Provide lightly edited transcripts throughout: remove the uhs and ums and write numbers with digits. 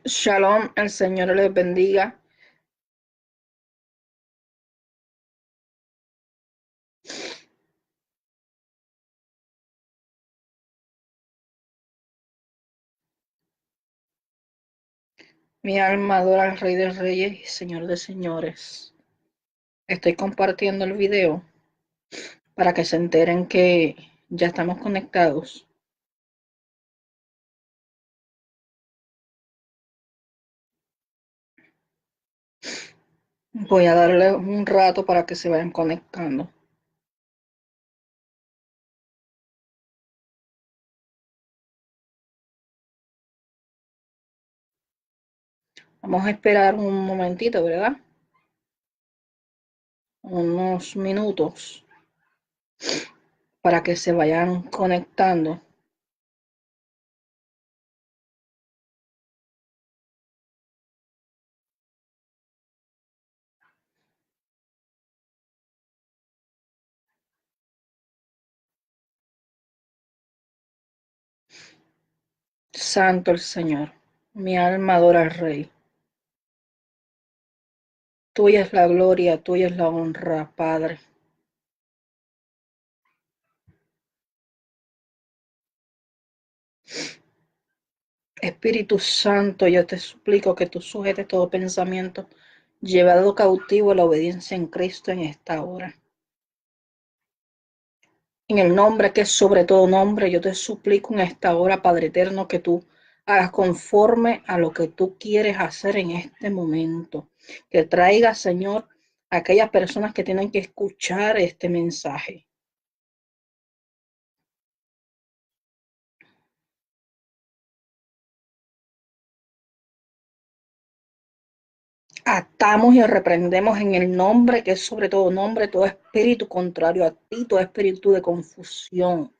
Shalom, el Señor les bendiga. Mi alma adora al Rey de Reyes y Señor de Señores. Estoy compartiendo el video para que se enteren que ya estamos conectados. Voy a darle un rato para que se vayan conectando. Vamos a esperar un momentito, ¿verdad? Unos minutos para que se vayan conectando. Santo el Señor. Mi alma adora al Rey. Tuya es la gloria, tuya es la honra, Padre. Espíritu Santo, yo te suplico que tú sujetes todo pensamiento llevado cautivo a la obediencia en Cristo en esta hora. En el nombre que es sobre todo nombre, yo te suplico en esta hora, Padre eterno, que tú hagas conforme a lo que tú quieres hacer en este momento. Que traigas, Señor, a aquellas personas que tienen que escuchar este mensaje. Atamos y reprendemos en el nombre que es sobre todo nombre todo espíritu contrario a ti, todo espíritu de confusión.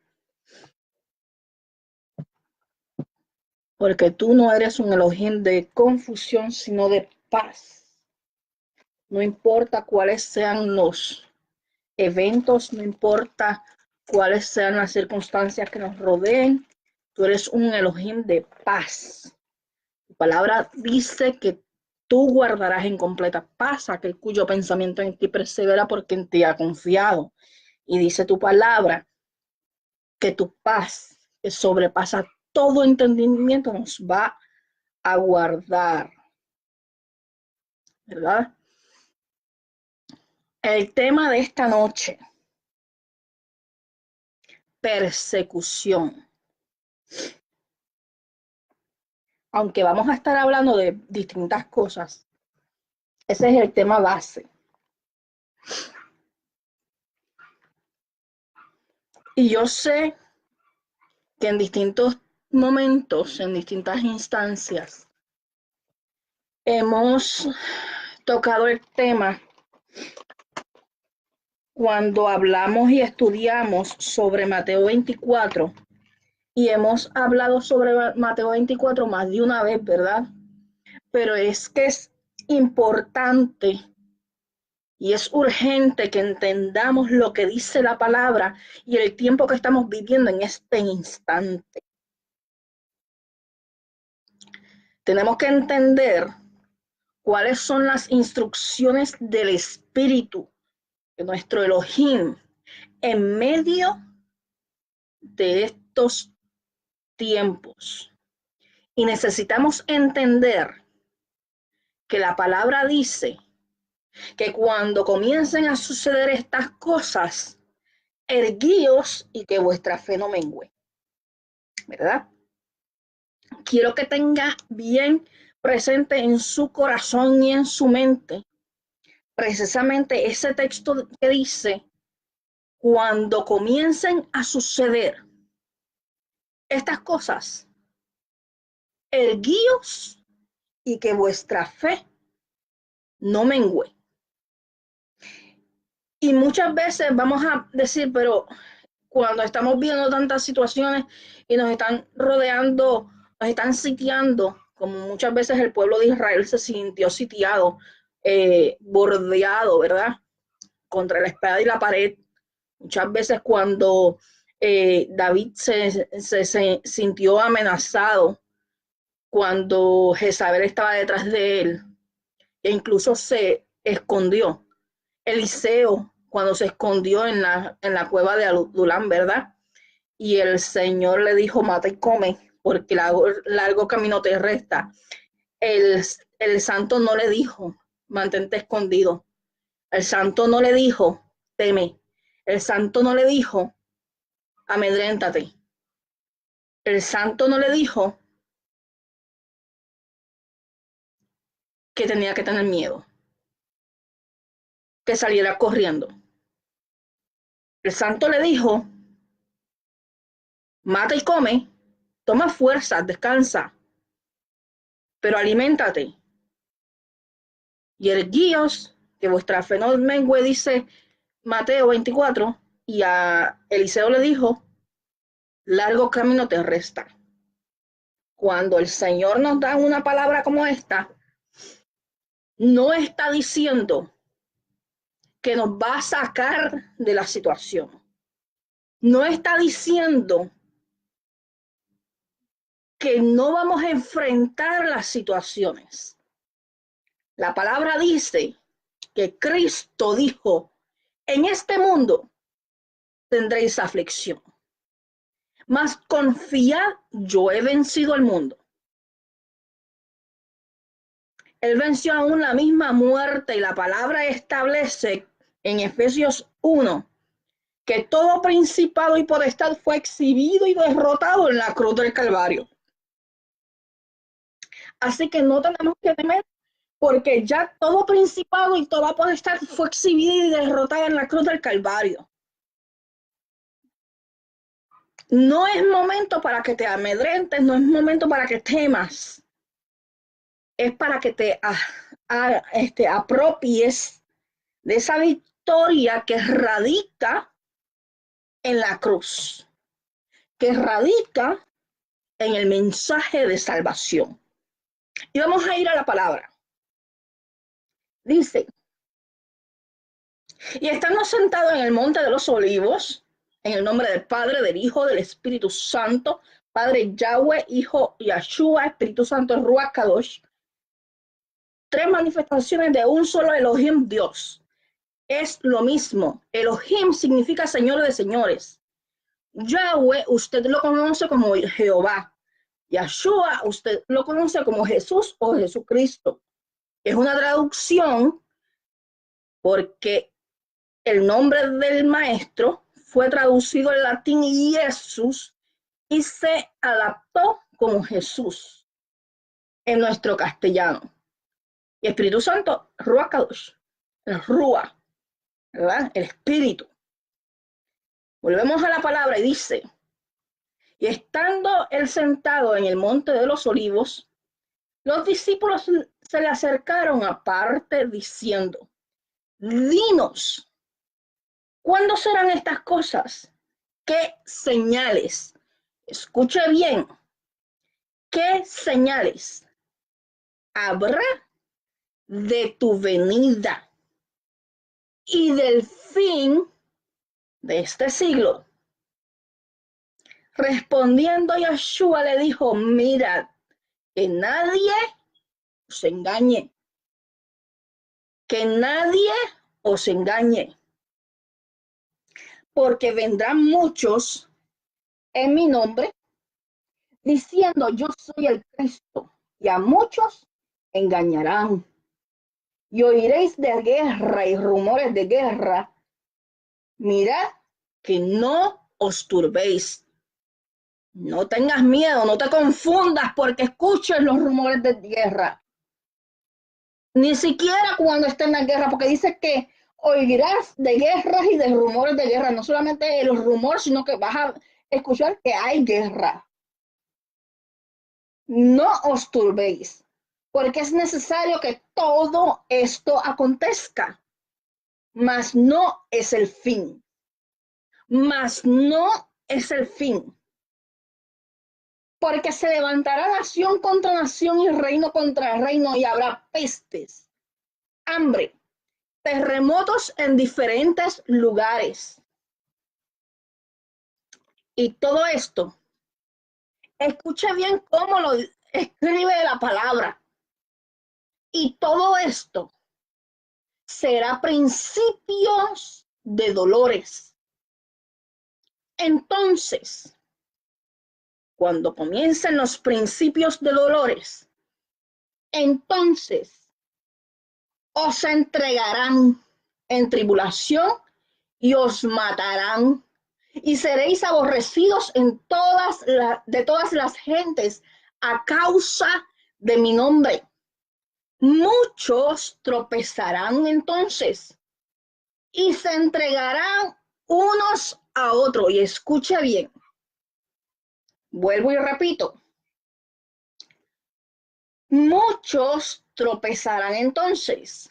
Porque tú no eres un Elohim de confusión, sino de paz. No importa cuáles sean los eventos, no importa cuáles sean las circunstancias que nos rodeen, tú eres un Elohim de paz. Tu palabra dice que tú guardarás en completa paz aquel cuyo pensamiento en ti persevera porque en ti ha confiado. Y dice tu palabra que tu paz, que sobrepasa todo entendimiento, nos va a guardar, ¿verdad? El tema de esta noche, persecución. Aunque vamos a estar hablando de distintas cosas, ese es el tema base. Y yo sé que en distintos momentos, en distintas instancias, hemos tocado el tema cuando hablamos y estudiamos sobre Mateo 24, y hemos hablado sobre Mateo 24 más de una vez, ¿verdad? Pero es que es importante y es urgente que entendamos lo que dice la palabra y el tiempo que estamos viviendo en este instante. Tenemos que entender cuáles son las instrucciones del Espíritu de nuestro Elohim en medio de estos tiempos. Y necesitamos entender que la palabra dice que cuando comiencen a suceder estas cosas, erguíos y que vuestra fe no mengüe, ¿verdad? Quiero que tenga bien presente en su corazón y en su mente precisamente ese texto que dice, cuando comiencen a suceder estas cosas, erguíos y que vuestra fe no mengüe. Y muchas veces vamos a decir, pero cuando estamos viendo tantas situaciones y nos están rodeando, nos están sitiando, como muchas veces el pueblo de Israel se sintió sitiado, bordeado, ¿verdad? Contra la espada y la pared. Muchas veces cuando David se sintió amenazado, cuando Jezabel estaba detrás de él, e incluso se escondió. Eliseo, cuando se escondió en la cueva de Adulán, ¿verdad? Y el Señor le dijo, mata y come, porque largo camino te resta. El santo no le dijo, mantente escondido. El santo no le dijo, teme. El santo no le dijo, amedréntate. El santo no le dijo que tenía que tener miedo, que saliera corriendo. El santo le dijo, mata y come, toma fuerzas, descansa, pero aliméntate. Y erguíos, que vuestra fe no mengue, dice Mateo 24, y a Eliseo le dijo, largo camino te resta. Cuando el Señor nos da una palabra como esta, no está diciendo que nos va a sacar de la situación. No está diciendo que no vamos a enfrentar las situaciones. La palabra dice que Cristo dijo, en este mundo tendréis aflicción, mas confiad, yo he vencido al mundo. Él venció aún la misma muerte, y la palabra establece en Efesios 1 que todo principado y potestad fue exhibido y derrotado en la cruz del Calvario. Así que no tenemos que temer, porque ya todo principado y toda potestad fue exhibida y derrotada en la cruz del Calvario. No es momento para que te amedrentes, no es momento para que temas. Es para que te apropies de esa victoria que radica en la cruz, que radica en el mensaje de salvación. Y vamos a ir a la palabra. Dice, y estando sentado en el monte de los olivos, en el nombre del Padre, del Hijo, del Espíritu Santo, Padre Yahweh, Hijo Yahshua, Espíritu Santo, Ruach Kadosh, tres manifestaciones de un solo Elohim, Dios. Es lo mismo. Elohim significa Señor de señores. Yahweh, usted lo conoce como Jehová. Yahshua, usted lo conoce como Jesús o Jesucristo. Es una traducción porque el nombre del maestro fue traducido al latín Jesús y se adaptó como Jesús en nuestro castellano. Y Espíritu Santo, Ruach Kadosh, el Ruach, ¿verdad? El Espíritu. Volvemos a la palabra y dice, y estando él sentado en el monte de los olivos, los discípulos se le acercaron aparte diciendo, dinos, ¿cuándo serán estas cosas? ¿Qué señales? Escuche bien, ¿qué señales habrá de tu venida y del fin de este siglo? Respondiendo Yahshua le dijo, mirad, que nadie os engañe, que nadie os engañe, porque vendrán muchos en mi nombre, diciendo yo soy el Cristo, y a muchos engañarán. Y oiréis de guerra y rumores de guerra. Mirad que no os turbéis. No tengas miedo, no te confundas porque escuches los rumores de guerra. Ni siquiera cuando esté en la guerra, porque dice que oirás de guerras y de rumores de guerra. No solamente los rumores, sino que vas a escuchar que hay guerra. No os turbéis, porque es necesario que todo esto acontezca, mas no es el fin. Mas no es el fin. Porque se levantará nación contra nación y reino contra reino, y habrá pestes, hambre, terremotos en diferentes lugares. Y todo esto, escuche bien cómo lo escribe la palabra. Y todo esto será principios de dolores. Entonces, cuando comiencen los principios de dolores, entonces os entregarán en tribulación y os matarán y seréis aborrecidos de todas las gentes a causa de mi nombre. Muchos tropezarán entonces y se entregarán unos a otros. Y escucha bien, vuelvo y repito. Muchos tropezarán entonces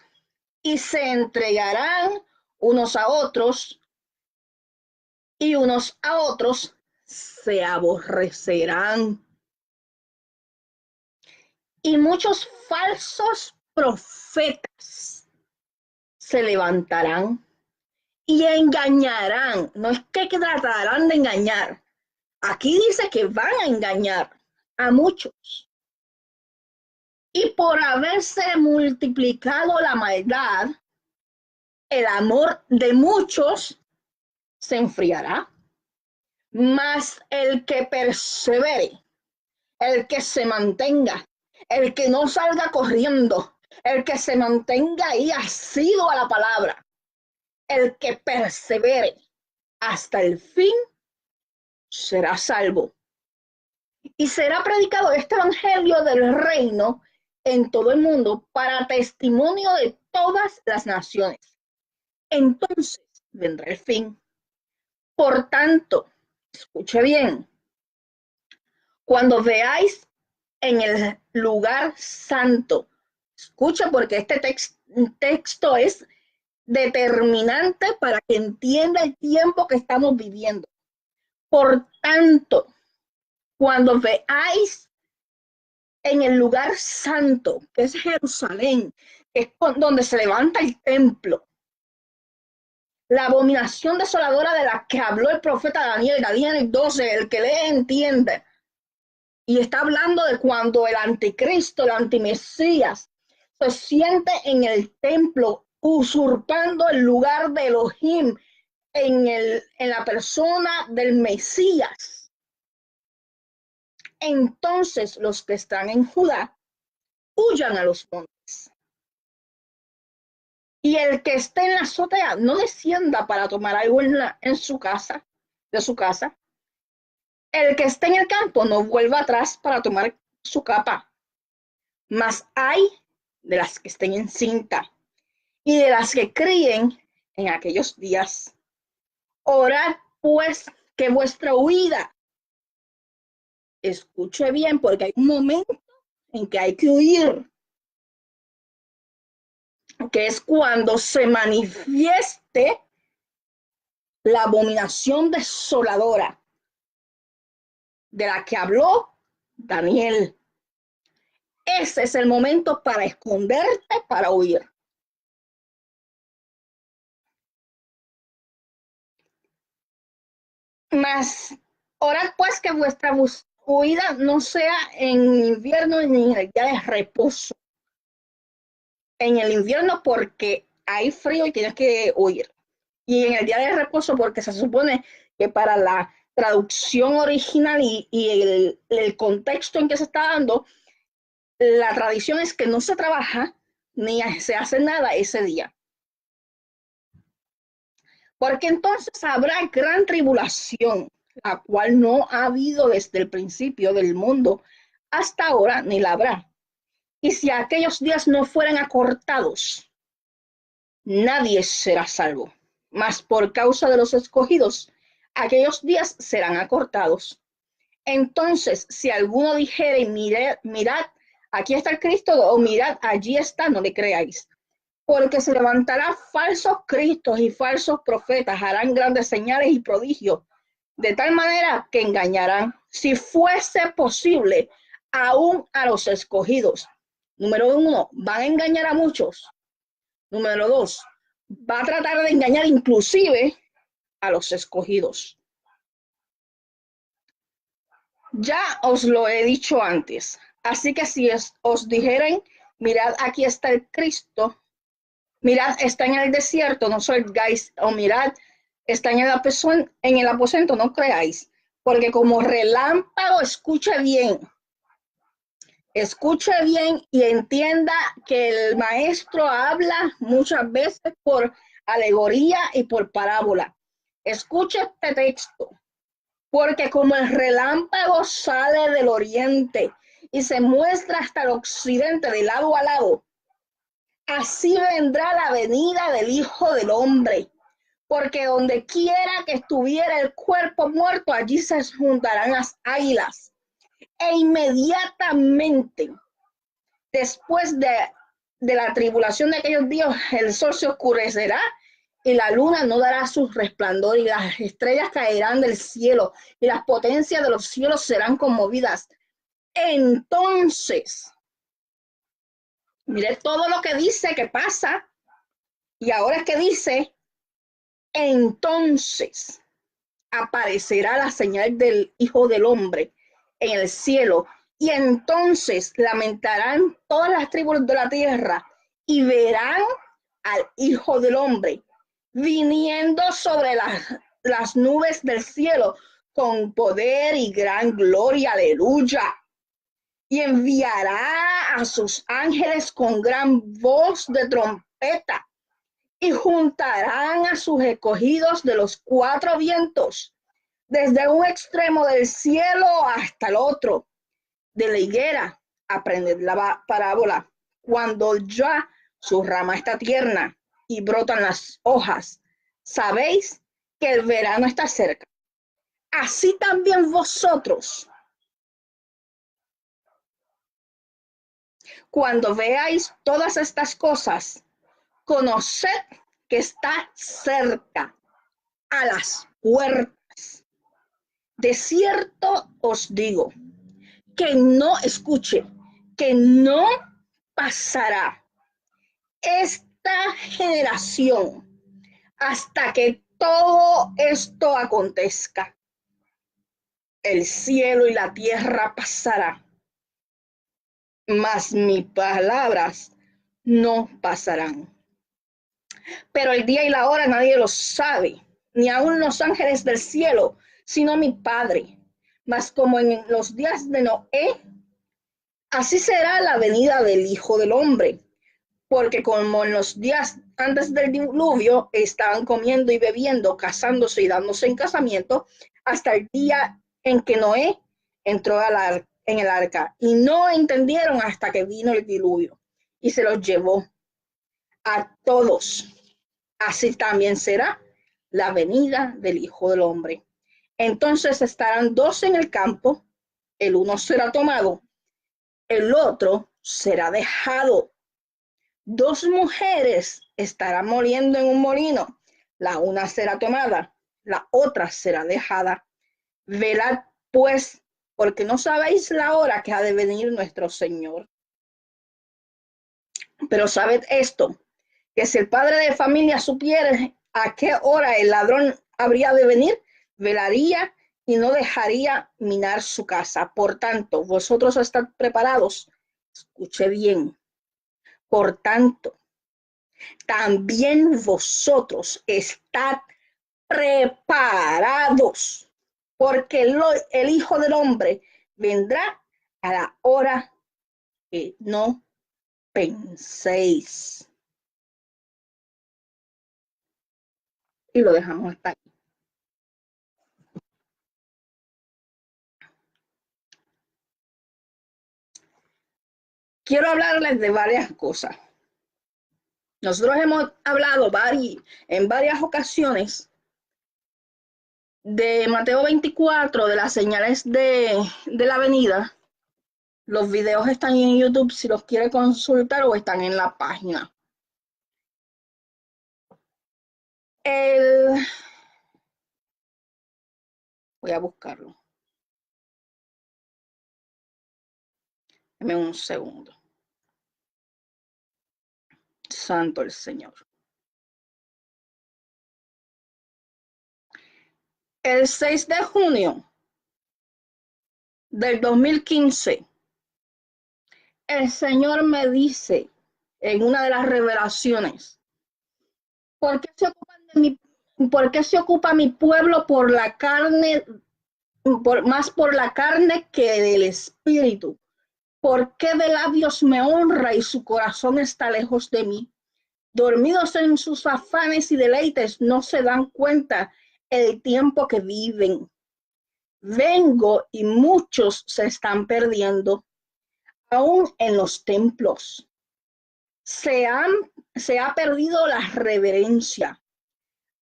y se entregarán unos a otros y unos a otros se aborrecerán. Y muchos falsos profetas se levantarán y engañarán. No es que tratarán de engañar. Aquí dice que van a engañar a muchos. Y por haberse multiplicado la maldad, el amor de muchos se enfriará. Mas el que persevere, el que se mantenga, el que no salga corriendo, el que se mantenga ahí asiduo a la palabra, el que persevere hasta el fin, será salvo. Y será predicado este evangelio del reino en todo el mundo para testimonio de todas las naciones. Entonces vendrá el fin. Por tanto, escuche bien, cuando veáis en el lugar santo, escucha porque este texto es determinante para que entienda el tiempo que estamos viviendo. Por tanto, cuando veáis en el lugar santo, que es Jerusalén, que es donde se levanta el templo, la abominación desoladora de la que habló el profeta Daniel, Daniel 12, el que lee entiende. Y está hablando de cuando el anticristo, el antimesías, se siente en el templo usurpando el lugar de Elohim en la persona del Mesías. Entonces los que están en Judá huyan a los montes. Y el que esté en la azotea no descienda para tomar algo en su casa, de su casa. El que esté en el campo no vuelva atrás para tomar su capa. Mas hay de las que estén encinta y de las que críen en aquellos días. Orad pues que vuestra huida, escuche bien, porque hay un momento en que hay que huir, que es cuando se manifieste la abominación desoladora de la que habló Daniel. Ese es el momento para esconderte, para huir. Mas, orad pues que vuestra huida no sea en invierno ni en el día de reposo. En el invierno porque hay frío y tienes que huir. Y en el día de reposo porque se supone que para la traducción original y el contexto en que se está dando, la tradición es que no se trabaja ni se hace nada ese día. Porque entonces habrá gran tribulación, la cual no ha habido desde el principio del mundo hasta ahora, ni la habrá. Y si aquellos días no fueran acortados, nadie será salvo. Mas por causa de los escogidos, aquellos días serán acortados. Entonces, si alguno dijere, mirad, aquí está el Cristo, o mirad, allí está, no le creáis. Porque se levantará falsos cristos y falsos profetas, harán grandes señales y prodigios, de tal manera que engañarán, si fuese posible, aún a los escogidos. Número 1, van a engañar a muchos. Número 2, va a tratar de engañar inclusive a los escogidos. Ya os lo he dicho antes, Así que si os dijeren, mirad, aquí está el Cristo, mirad, está en el desierto, no salgáis, o mirad, está en el aposento, no creáis, porque como relámpago, escuche bien y entienda que el maestro habla muchas veces por alegoría y por parábola. Escuche este texto, porque como el relámpago sale del oriente y se muestra hasta el occidente de lado a lado, así vendrá la venida del Hijo del Hombre. Porque donde quiera que estuviera el cuerpo muerto, allí se juntarán las águilas. E inmediatamente después de la tribulación de aquellos días, el sol se oscurecerá y la luna no dará su resplandor y las estrellas caerán del cielo y las potencias de los cielos serán conmovidas. Entonces, mire todo lo que dice que pasa y ahora es que dice, entonces aparecerá la señal del Hijo del Hombre en el cielo y entonces lamentarán todas las tribus de la tierra y verán al Hijo del Hombre viniendo sobre las nubes del cielo con poder y gran gloria, aleluya. Y enviará a sus ángeles con gran voz de trompeta y juntarán a sus escogidos de los cuatro vientos, desde un extremo del cielo hasta el otro. De la higuera, aprended la parábola. Cuando ya su rama está tierna y brotan las hojas, sabéis que el verano está cerca. Así también vosotros, cuando veáis todas estas cosas, conoced que está cerca, a las puertas. De cierto os digo, que no escuche, que no pasará esta generación hasta que todo esto acontezca. El cielo y la tierra pasará, mas mis palabras no pasarán. Pero el día y la hora nadie lo sabe, ni aun los ángeles del cielo, sino mi Padre. Mas como en los días de Noé, así será la venida del Hijo del Hombre. Porque como en los días antes del diluvio estaban comiendo y bebiendo, casándose y dándose en casamiento, hasta el día en que Noé entró en el arca. Y no entendieron hasta que vino el diluvio y se los llevó a todos. Así también será la venida del Hijo del Hombre. Entonces estarán dos en el campo, el uno será tomado, el otro será dejado. Dos mujeres estarán moliendo en un molino, la una será tomada, la otra será dejada. Velad pues, porque no sabéis la hora que ha de venir nuestro Señor. Pero sabed esto, que si el padre de familia supiera a qué hora el ladrón habría de venir, velaría y no dejaría minar su casa. Por tanto, vosotros estad preparados. Escuche bien. Por tanto, también vosotros estad preparados, porque el Hijo del Hombre vendrá a la hora que no penséis. Y lo dejamos hasta ahí. Quiero hablarles de varias cosas. Nosotros hemos hablado en varias ocasiones de Mateo 24, de las señales de la venida. Los videos están en YouTube si los quiere consultar o están en la página. Voy a buscarlo. Dame un segundo. Santo el Señor. El 6 de junio del 2015 el Señor me dice en una de las revelaciones, ¿por qué se ocupan de por qué se ocupa mi pueblo por la carne, más por la carne que del espíritu? ¿Por qué de labios me honra y su corazón está lejos de mí? Dormidos en sus afanes y deleites, no se dan cuenta el tiempo que viven. Vengo y muchos se están perdiendo, aún en los templos. Se ha perdido la reverencia.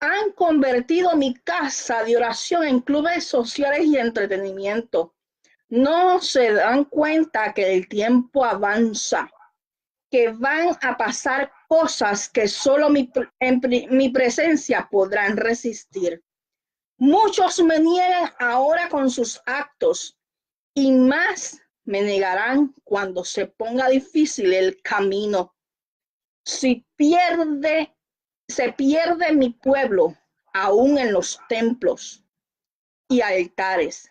Han convertido mi casa de oración en clubes sociales y entretenimiento. No se dan cuenta que el tiempo avanza, que van a pasar cosas que solo mi presencia podrán resistir. Muchos me niegan ahora con sus actos y más me negarán cuando se ponga difícil el camino. Si se pierde mi pueblo aún en los templos y altares.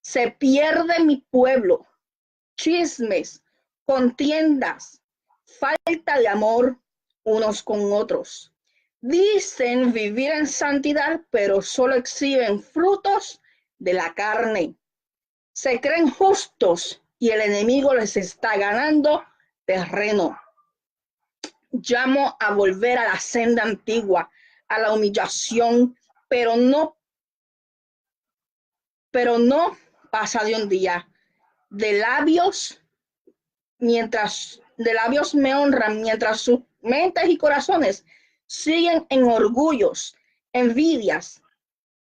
Se pierde mi pueblo. Chismes, contiendas, falta de amor unos con otros. Dicen vivir en santidad, pero solo exhiben frutos de la carne. Se creen justos y el enemigo les está ganando terreno. Llamo a volver a la senda antigua, a la humillación, pero no pasa de un día. De labios me honran, mientras sus mentes y corazones siguen en orgullos, envidias,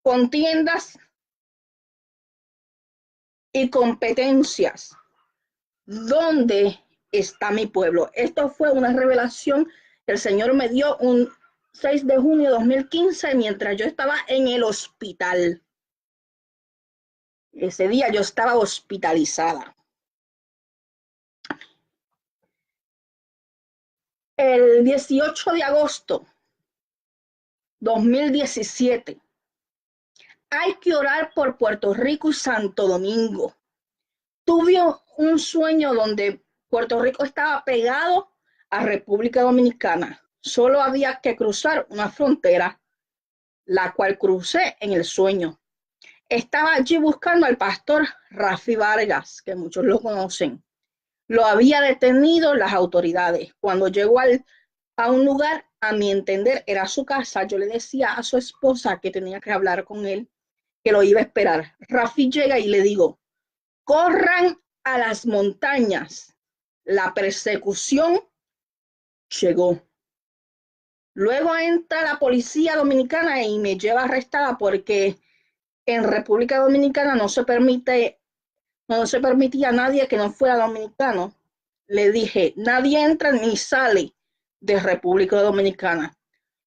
contiendas y competencias. ¿Dónde está mi pueblo? Esto fue una revelación que el Señor me dio un 6 de junio de 2015 mientras yo estaba en el hospital. Ese día yo estaba hospitalizada. El 18 de agosto 2017, hay que orar por Puerto Rico y Santo Domingo. Tuve un sueño donde Puerto Rico estaba pegado a República Dominicana. Solo había que cruzar una frontera, la cual crucé en el sueño. Estaba allí buscando al pastor Rafi Vargas, que muchos lo conocen. Lo había detenido las autoridades. Cuando llegó a un lugar, a mi entender, era su casa, yo le decía a su esposa que tenía que hablar con él, que lo iba a esperar. Rafi llega y le digo, corran a las montañas. La persecución llegó. Luego entra la policía dominicana y me lleva arrestada porque en República Dominicana no se permitía a nadie que no fuera dominicano. Le dije, nadie entra ni sale de República Dominicana.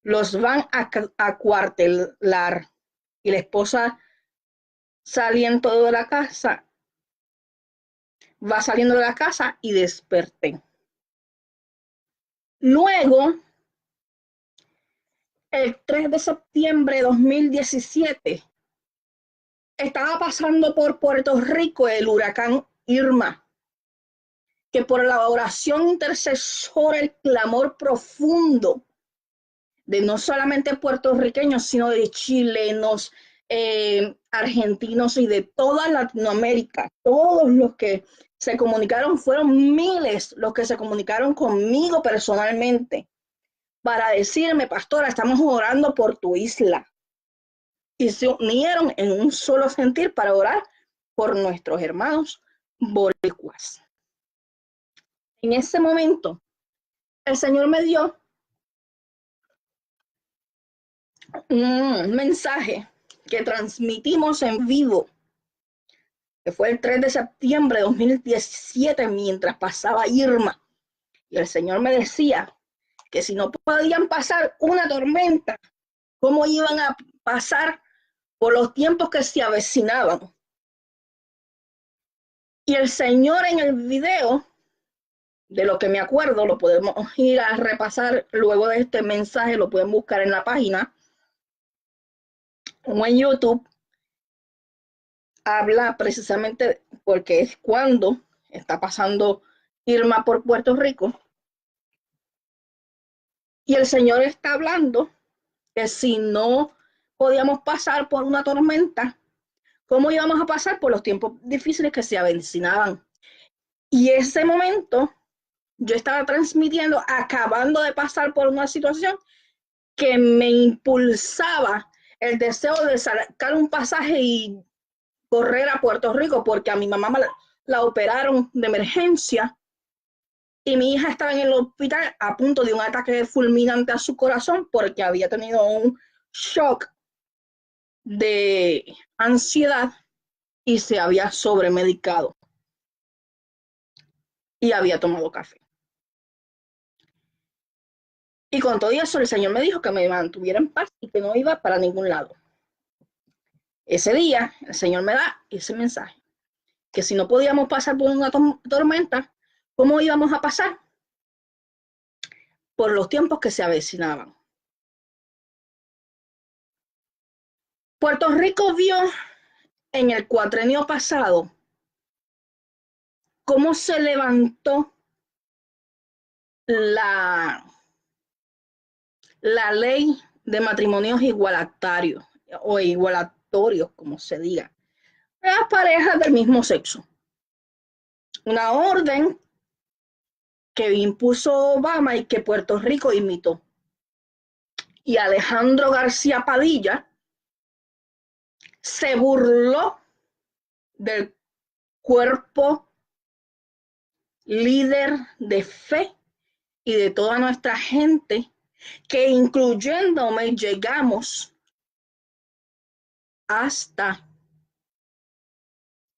Los van a cuartelar. Y la esposa saliendo de la casa, va saliendo de la casa y desperté. Luego, el 3 de septiembre de 2017, estaba pasando por Puerto Rico el huracán Irma, que por la oración intercesora, el clamor profundo de no solamente puertorriqueños, sino de chilenos, argentinos y de toda Latinoamérica. Todos los que se comunicaron, fueron miles los que se comunicaron conmigo personalmente para decirme, pastora, estamos orando por tu isla. Y se unieron en un solo sentir para orar por nuestros hermanos boricuas. En ese momento, el Señor me dio un mensaje que transmitimos en vivo, que fue el 3 de septiembre de 2017, mientras pasaba Irma. Y el Señor me decía que si no podían pasar una tormenta, ¿cómo iban a pasar por los tiempos que se avecinaban? Y el Señor en el video, de lo que me acuerdo, lo podemos ir a repasar luego de este mensaje, lo pueden buscar en la página o en YouTube, habla precisamente porque es cuando está pasando Irma por Puerto Rico. Y el Señor está hablando que si no podíamos pasar por una tormenta, ¿cómo íbamos a pasar por los tiempos difíciles que se avecinaban? Y ese momento yo estaba transmitiendo, acabando de pasar por una situación que me impulsaba el deseo de sacar un pasaje y correr a Puerto Rico, porque a mi mamá la operaron de emergencia y mi hija estaba en el hospital a punto de un ataque fulminante a su corazón porque había tenido un shock de ansiedad y se había sobremedicado y había tomado café. Y con todo eso el Señor me dijo que me mantuviera en paz y que no iba para ningún lado. Ese día el Señor me da ese mensaje, que si no podíamos pasar por una tormenta, ¿cómo íbamos a pasar? Por los tiempos que se avecinaban. Puerto Rico vio en el cuatrenio pasado cómo se levantó la, la ley de matrimonios igualitarios o igualatorios, como se diga, las parejas del mismo sexo. Una orden que impuso Obama y que Puerto Rico imitó. Y Alejandro García Padilla se burló del cuerpo líder de fe y de toda nuestra gente, que incluyéndome llegamos hasta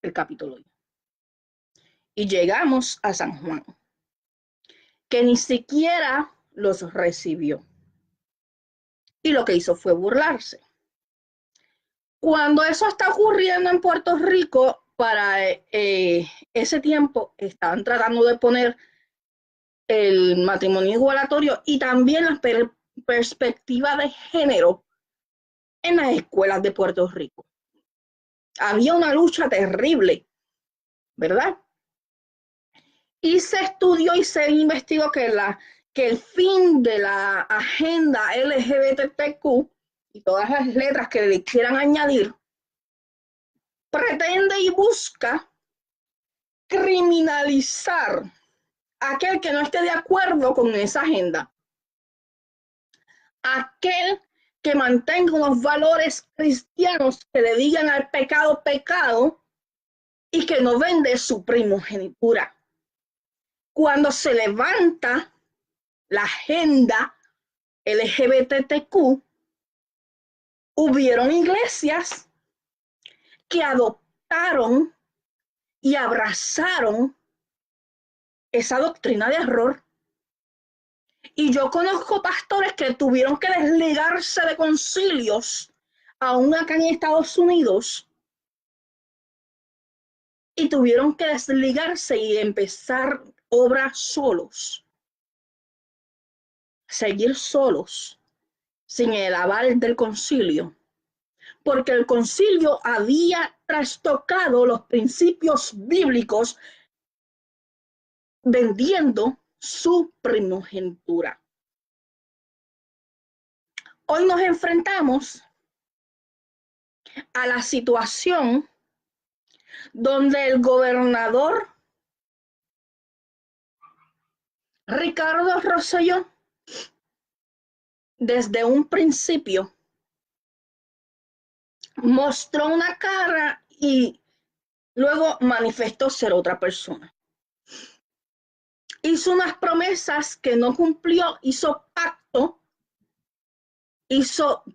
el Capitolio y llegamos a San Juan, que ni siquiera los recibió. Y lo que hizo fue burlarse. Cuando eso está ocurriendo en Puerto Rico, para ese tiempo estaban tratando de poner el matrimonio igualatorio y también la perspectiva de género en las escuelas de Puerto Rico. Había una lucha terrible, ¿verdad? Y se estudió y se investigó que el fin de la agenda LGBTQ y todas las letras que le quieran añadir pretende y busca criminalizar a aquel que no esté de acuerdo con esa agenda, aquel que mantenga unos valores cristianos que le digan al pecado pecado y que no vende su primogenitura. Cuando se levanta la agenda LGBTQ, hubieron iglesias que adoptaron y abrazaron esa doctrina de error. Y yo conozco pastores que tuvieron que desligarse de concilios, aún acá en Estados Unidos, y tuvieron que desligarse y empezar obras solos, seguir solos, sin el aval del concilio, porque el concilio había trastocado los principios bíblicos vendiendo su primogenitura. Hoy nos enfrentamos a la situación donde el gobernador Ricardo Rosselló, desde un principio, mostró una cara y luego manifestó ser otra persona. Hizo unas promesas que no cumplió, hizo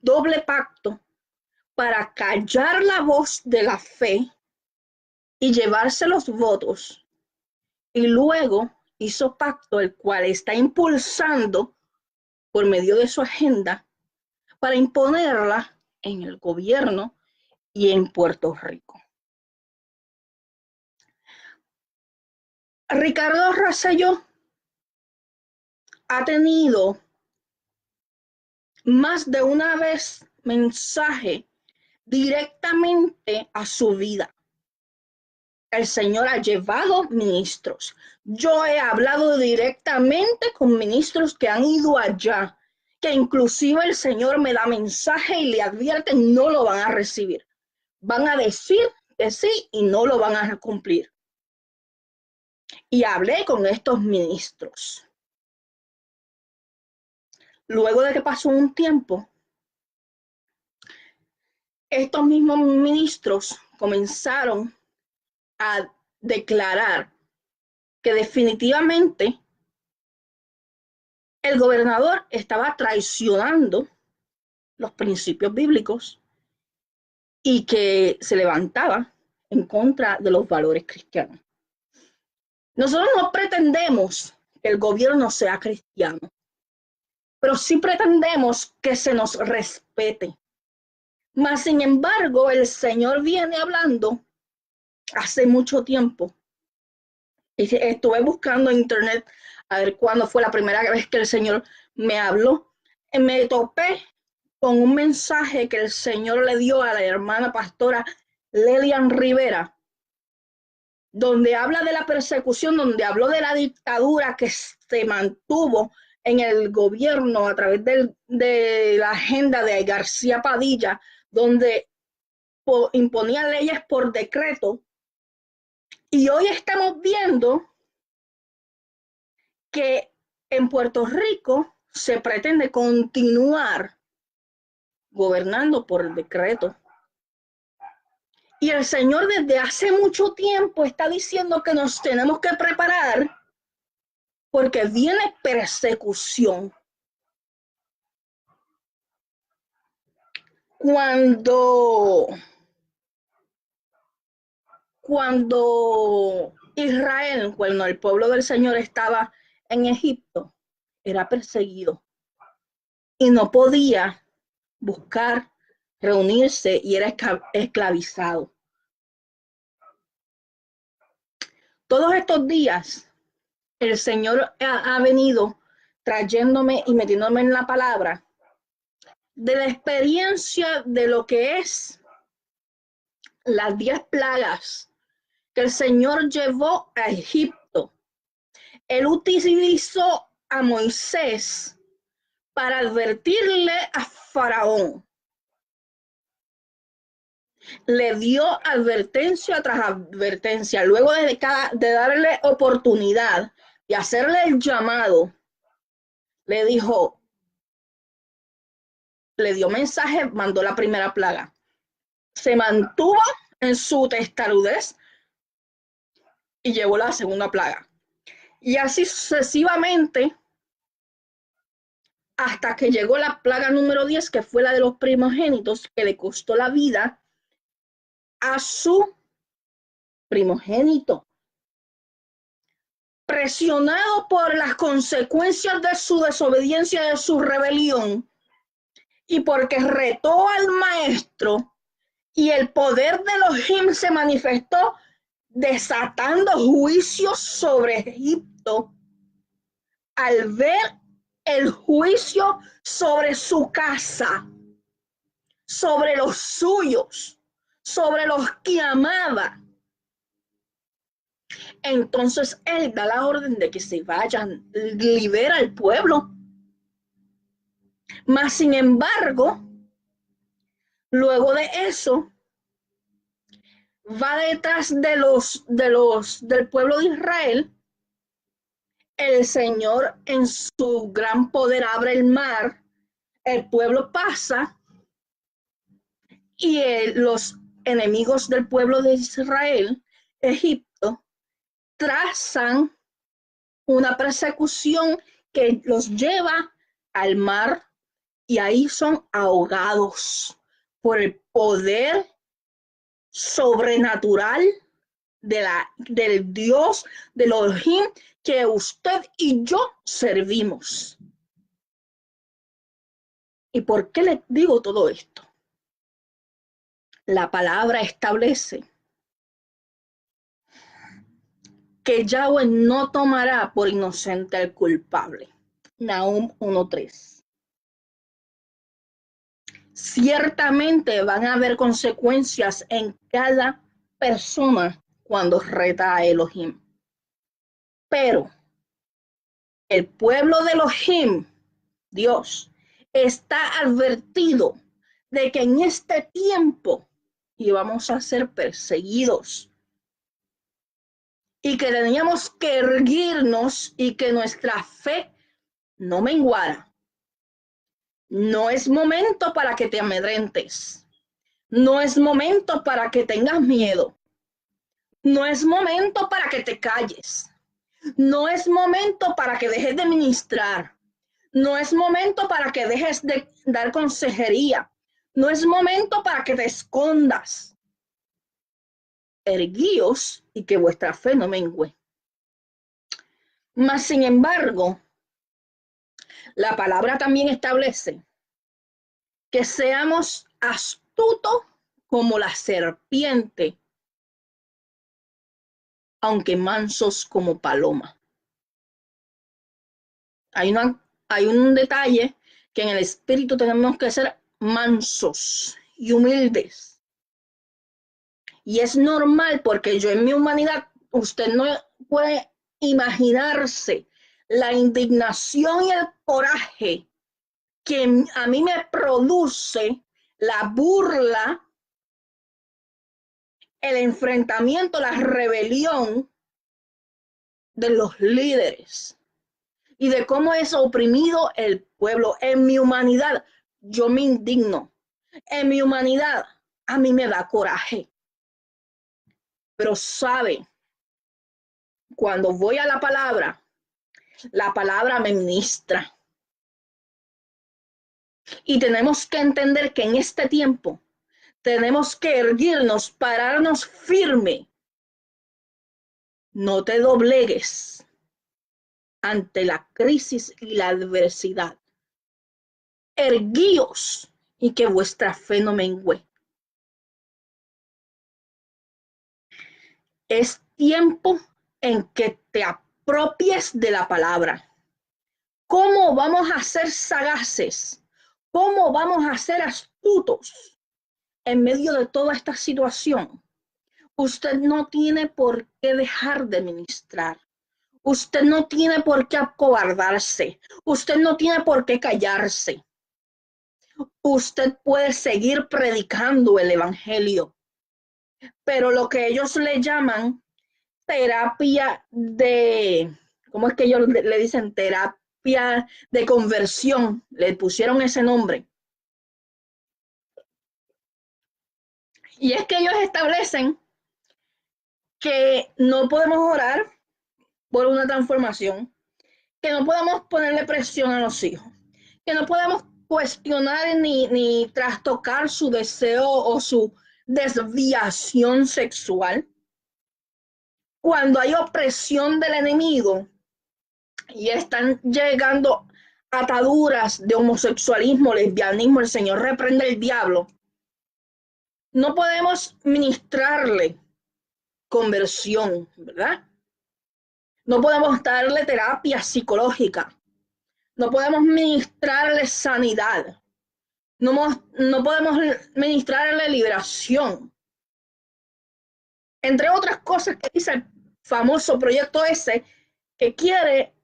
doble pacto para callar la voz de la fe y llevarse los votos. Y luego hizo pacto, el cual está impulsando por medio de su agenda para imponerla en el gobierno y en Puerto Rico. Ricardo Rosselló ha tenido más de una vez mensaje directamente a su vida. el Señor ha llevado ministros. Yo he hablado directamente con ministros que han ido allá, que inclusive el Señor me da mensaje y le advierte, no lo van a recibir. Van a decir que sí y no lo van a cumplir. Y hablé con estos ministros. Luego de que pasó un tiempo, estos mismos ministros comenzaron a declarar que definitivamente el gobernador estaba traicionando los principios bíblicos y que se levantaba en contra de los valores cristianos. Nosotros no pretendemos que el gobierno sea cristiano, pero sí pretendemos que se nos respete. Mas, sin embargo, el Señor viene hablando hace mucho tiempo. Y estuve buscando en internet a ver cuándo fue la primera vez que el Señor me habló. Y me topé con un mensaje que el Señor le dio a la hermana pastora Lelian Rivera, donde habla de la persecución, donde habló de la dictadura que se mantuvo en el gobierno a través de la agenda de García Padilla, donde imponían leyes por decreto. Y hoy estamos viendo que en Puerto Rico se pretende continuar gobernando por decreto. Y el Señor desde hace mucho tiempo está diciendo que nos tenemos que preparar porque viene persecución. Cuando Israel, cuando el pueblo del Señor estaba en Egipto, era perseguido y no podía buscar reunirse y era esclavizado. Todos estos días el Señor ha venido trayéndome y metiéndome en la palabra de la experiencia de lo que es las 10 plagas que el Señor llevó a Egipto. Él utilizó a Moisés para advertirle a Faraón. Le dio advertencia tras advertencia. Luego de darle oportunidad de hacerle el llamado, le dijo, le dio mensaje, mandó la primera plaga. Se mantuvo en su testarudez y llevó la segunda plaga. Y así sucesivamente hasta que llegó la plaga número 10, que fue la de los primogénitos, que le costó la vida a su primogénito. Presionado por las consecuencias de su desobediencia, de su rebelión, y porque retó al maestro, y el poder de Elohim se manifestó desatando juicios sobre Egipto, al ver el juicio sobre su casa, sobre los suyos, sobre los que amaba. Entonces él da la orden de que se vayan, libera al pueblo. Mas sin embargo, luego de eso, va detrás del pueblo de Israel. El Señor en su gran poder abre el mar, el pueblo pasa y los enemigos del pueblo de Israel, Egipto, trazan una persecución que los lleva al mar y ahí son ahogados por el poder sobrenatural del Dios, del Elohim que usted y yo servimos. ¿Y por qué le digo todo esto? La palabra establece que Yahweh no tomará por inocente al culpable. Nahum 1:3. Ciertamente van a haber consecuencias en cada persona cuando reta a Elohim. Pero el pueblo de Elohim, Dios, está advertido de que en este tiempo íbamos a ser perseguidos y que teníamos que erguirnos y que nuestra fe no menguara. No es momento para que te amedrentes. No es momento para que tengas miedo. No es momento para que te calles. No es momento para que dejes de ministrar. No es momento para que dejes de dar consejería. No es momento para que te escondas. Erguíos y que vuestra fe no mengüe. Mas, sin embargo, la palabra también establece que seamos astutos como la serpiente, aunque mansos como paloma. Hay un detalle que en el espíritu tenemos que ser mansos y humildes. Y es normal porque yo en mi humanidad, usted no puede imaginarse la indignación y el coraje que a mí me produce la burla, el enfrentamiento, la rebelión de los líderes y de cómo es oprimido el pueblo. En mi humanidad, yo me indigno. En mi humanidad, a mí me da coraje. Pero sabe, cuando voy a la palabra me ministra. Y tenemos que entender que en este tiempo tenemos que erguirnos, pararnos firme. No te doblegues ante la crisis y la adversidad. Erguíos y que vuestra fe no mengüe. Es tiempo en que te apropies de la palabra. ¿Cómo vamos a ser sagaces? ¿Cómo vamos a ser astutos en medio de toda esta situación? Usted no tiene por qué dejar de ministrar. Usted no tiene por qué acobardarse. Usted no tiene por qué callarse. Usted puede seguir predicando el evangelio. Pero lo que ellos le llaman terapia de, ¿cómo es que ellos le dicen? Terapia de conversión. Le pusieron ese nombre. Y es que ellos establecen que no podemos orar por una transformación, que no podemos ponerle presión a los hijos, que no podemos cuestionar ni trastocar su deseo o su desviación sexual. Cuando hay opresión del enemigo y están llegando ataduras de homosexualismo, lesbianismo, el Señor reprende el diablo. No podemos ministrarle conversión, ¿verdad? No podemos darle terapia psicológica. No podemos ministrarle sanidad. No podemos ministrarle liberación. Entre otras cosas que dice el famoso proyecto ese que quiere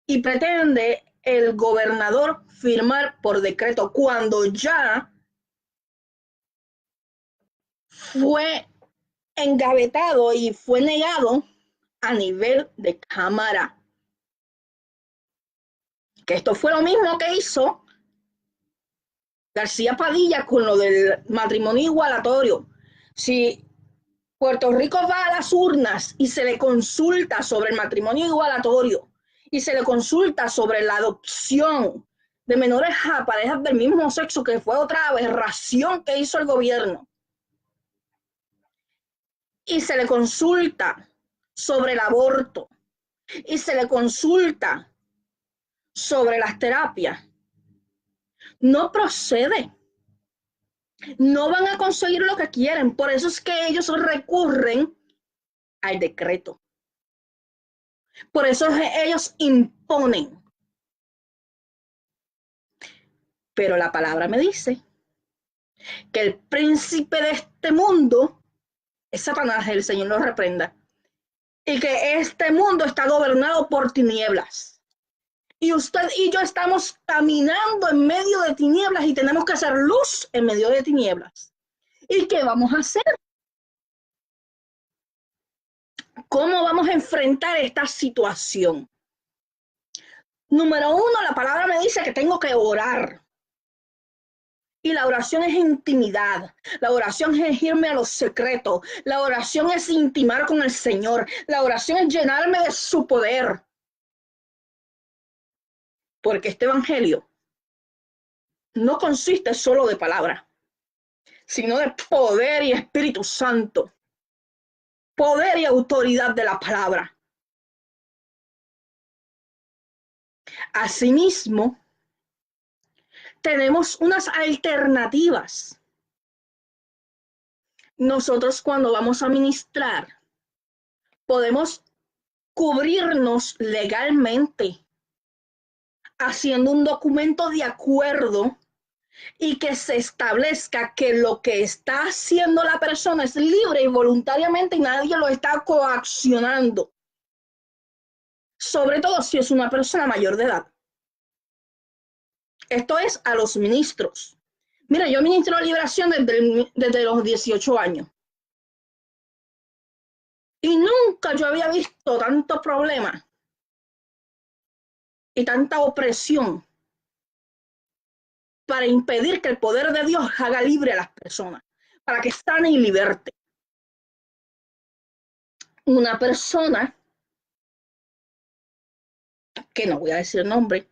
y pretende el gobernador firmar por decreto cuando ya fue engavetado y fue negado a nivel de Cámara. Que esto fue lo mismo que hizo García Padilla con lo del matrimonio igualatorio. Si Puerto Rico va a las urnas y se le consulta sobre el matrimonio igualatorio y se le consulta sobre la adopción de menores a parejas del mismo sexo, que fue otra aberración que hizo el gobierno, y se le consulta sobre el aborto y se le consulta sobre las terapias, no procede. No van a conseguir lo que quieren. Por eso es que ellos recurren al decreto. Por eso ellos imponen. Pero la palabra me dice que el príncipe de este mundo es Satanás, el Señor lo reprenda, y que este mundo está gobernado por tinieblas. Y usted y yo estamos caminando en medio de tinieblas y tenemos que hacer luz en medio de tinieblas. ¿Y qué vamos a hacer? ¿Cómo vamos a enfrentar esta situación? Número uno, la palabra me dice que tengo que orar. Y la oración es intimidad, la oración es irme a los secretos, la oración es intimar con el Señor, la oración es llenarme de su poder. Porque este evangelio no consiste solo de palabra, sino de poder y Espíritu Santo, poder y autoridad de la palabra. Asimismo, tenemos unas alternativas. Nosotros cuando vamos a ministrar, podemos cubrirnos legalmente, haciendo un documento de acuerdo y que se establezca que lo que está haciendo la persona es libre y voluntariamente y nadie lo está coaccionando. Sobre todo si es una persona mayor de edad. Esto es a los ministros. Mira, yo ministro liberación desde los 18 años. Y nunca yo había visto tanto problema y tanta opresión para impedir que el poder de Dios haga libre a las personas, para que sane y liberte. Una persona, que no voy a decir nombre,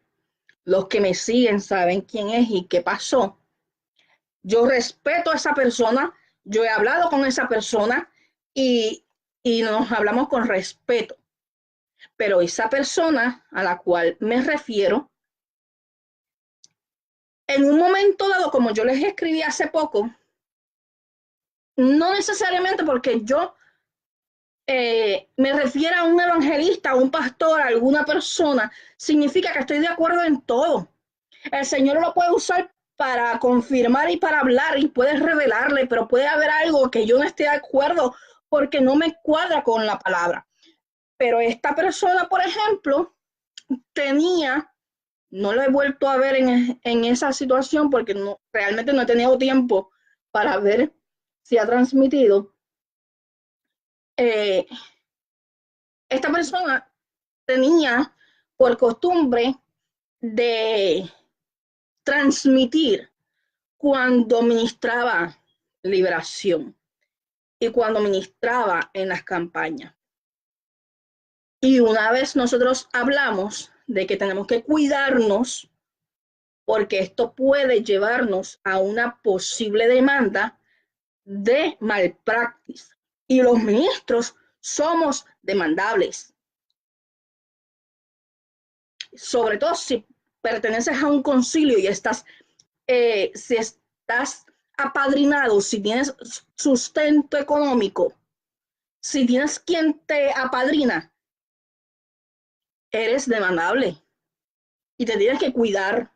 los que me siguen saben quién es y qué pasó. Yo respeto a esa persona, yo he hablado con esa persona y nos hablamos con respeto. Pero esa persona a la cual me refiero, en un momento dado, como yo les escribí hace poco, no necesariamente porque yo me refiero a un evangelista, a un pastor, a alguna persona, significa que estoy de acuerdo en todo. El Señor lo puede usar para confirmar y para hablar y puede revelarle, pero puede haber algo que yo no esté de acuerdo porque no me cuadra con la palabra. Pero esta persona, por ejemplo, tenía, no lo he vuelto a ver en esa situación porque no, realmente no he tenido tiempo para ver si ha transmitido. Esta persona tenía por costumbre de transmitir cuando ministraba liberación y cuando ministraba en las campañas. Y una vez nosotros hablamos de que tenemos que cuidarnos porque esto puede llevarnos a una posible demanda de malpraxis. Y los ministros somos demandables. Sobre todo si perteneces a un concilio y estás, si estás apadrinado, si tienes sustento económico, si tienes quien te apadrina, eres demandable y te tienes que cuidar.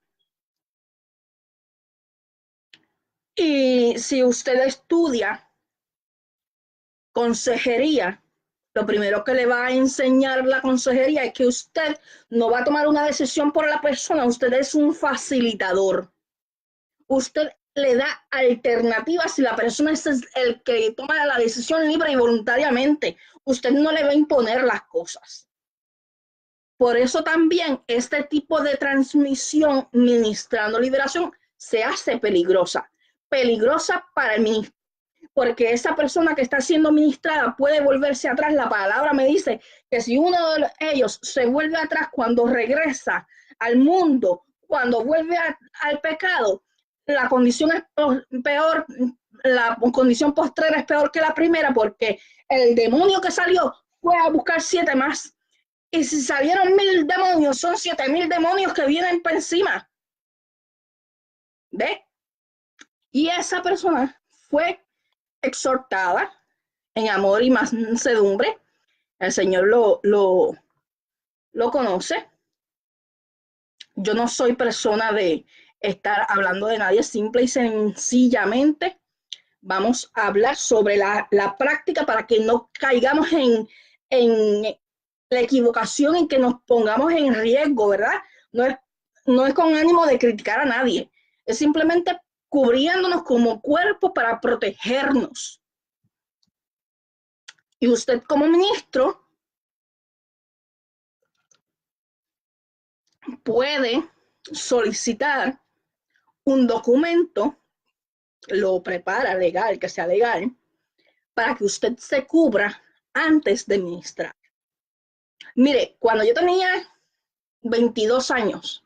Y si usted estudia consejería, lo primero que le va a enseñar la consejería es que usted no va a tomar una decisión por la persona, usted es un facilitador. Usted le da alternativas si la persona es el que toma la decisión libre y voluntariamente. Usted no le va a imponer las cosas. Por eso también este tipo de transmisión ministrando liberación se hace peligrosa. Peligrosa para el ministro, porque esa persona que está siendo ministrada puede volverse atrás. La palabra me dice que si uno de ellos se vuelve atrás cuando regresa al mundo, cuando vuelve al pecado, la condición es peor, la condición postrera es peor que la primera, porque el demonio que salió fue a buscar 7 más. Y si salieron 1000 demonios, son 7000 demonios que vienen por encima. ¿Ve? Y esa persona fue exhortada en amor y mansedumbre. El Señor lo conoce. Yo no soy persona de estar hablando de nadie, simple y sencillamente Vamos a hablar sobre la práctica para que no caigamos en la equivocación en que nos pongamos en riesgo, ¿verdad? No es, no es con ánimo de criticar a nadie, es simplemente cubriéndonos como cuerpo para protegernos. Y usted como ministro puede solicitar un documento, lo prepara legal, que sea legal, para que usted se cubra antes de ministrar. Mire, cuando yo tenía 22 años,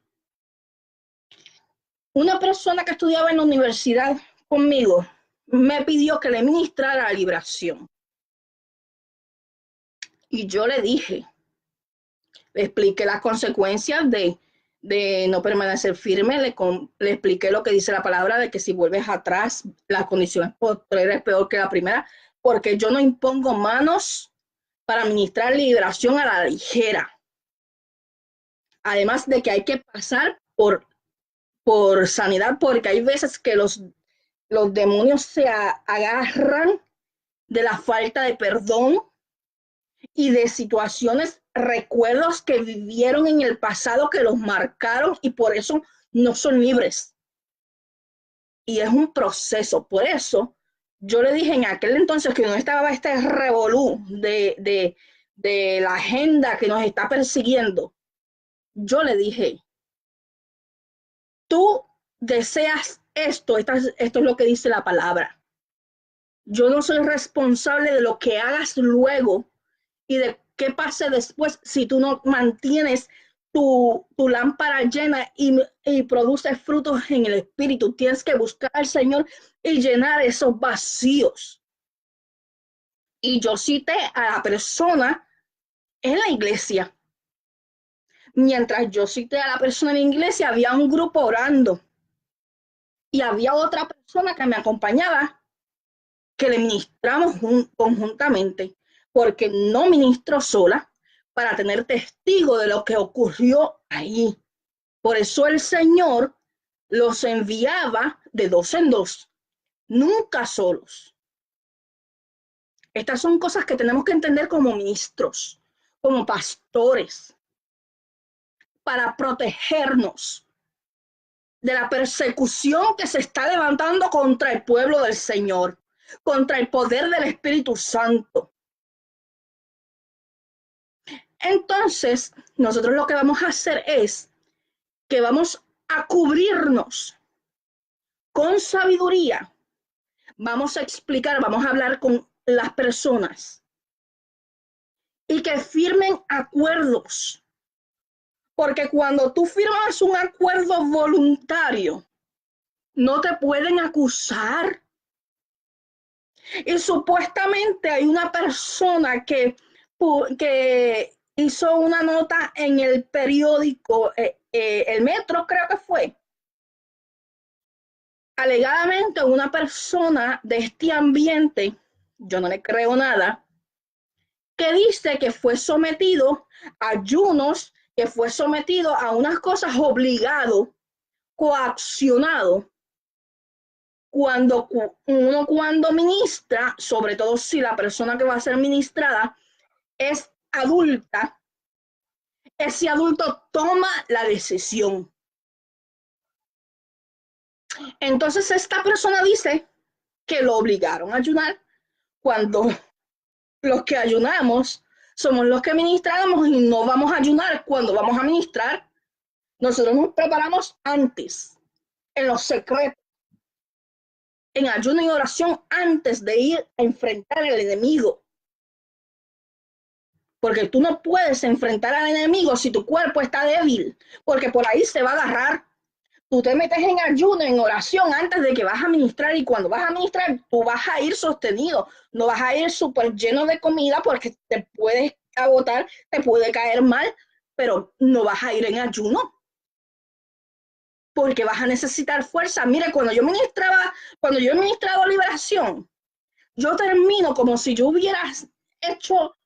una persona que estudiaba en la universidad conmigo me pidió que le ministrara la liberación. Y yo le dije, le expliqué las consecuencias de no permanecer firme, le expliqué lo que dice la palabra de que si vuelves atrás, las condiciones posteriores es peor que la primera, porque yo no impongo manos para ministrar liberación a la ligera. Además de que hay que pasar por sanidad, porque hay veces que los demonios se agarran de la falta de perdón y de situaciones, recuerdos que vivieron en el pasado que los marcaron y por eso no son libres. Y es un proceso. Por eso yo le dije en aquel entonces que no estaba este revolú de la agenda que nos está persiguiendo. Yo le dije, tú deseas esto es lo que dice la palabra. Yo no soy responsable de lo que hagas luego y de qué pase después si tú no mantienes tu lámpara llena y produces frutos en el espíritu. Tienes que buscar al Señor y llenar esos vacíos. Y yo cité a la persona en la iglesia. Mientras yo cité a la persona en la iglesia, había un grupo orando y había otra persona que me acompañaba que le ministramos conjuntamente, porque no ministro sola para tener testigo de lo que ocurrió ahí. Por eso el Señor los enviaba de dos en dos, nunca solos. Estas son cosas que tenemos que entender como ministros, como pastores, para protegernos de la persecución que se está levantando contra el pueblo del Señor, contra el poder del Espíritu Santo. Entonces, nosotros lo que vamos a hacer es que vamos a cubrirnos con sabiduría. Vamos a explicar, vamos a hablar con las personas y que firmen acuerdos. Porque cuando tú firmas un acuerdo voluntario, no te pueden acusar. Y supuestamente hay una persona que hizo una nota en el periódico, el Metro creo que fue, alegadamente una persona de este ambiente, yo no le creo nada, que dice que fue sometido a ayunos, que fue sometido a unas cosas obligado, coaccionado, cuando ministra, sobre todo si la persona que va a ser ministrada es adulta, ese adulto toma la decisión. Entonces esta persona dice que lo obligaron a ayunar cuando los que ayunamos somos los que ministramos y no vamos a ayunar cuando vamos a ministrar. Nosotros nos preparamos antes, en los secretos, en ayuno y oración antes de ir a enfrentar al enemigo. Porque tú no puedes enfrentar al enemigo si tu cuerpo está débil, porque por ahí se va a agarrar. Tú te metes en ayuno, en oración antes de que vas a ministrar y cuando vas a ministrar tú vas a ir sostenido, no vas a ir súper lleno de comida porque te puedes agotar, te puede caer mal, pero no vas a ir en ayuno porque vas a necesitar fuerza. Mire, cuando yo he ministrado liberación, yo termino como si yo hubiera hecho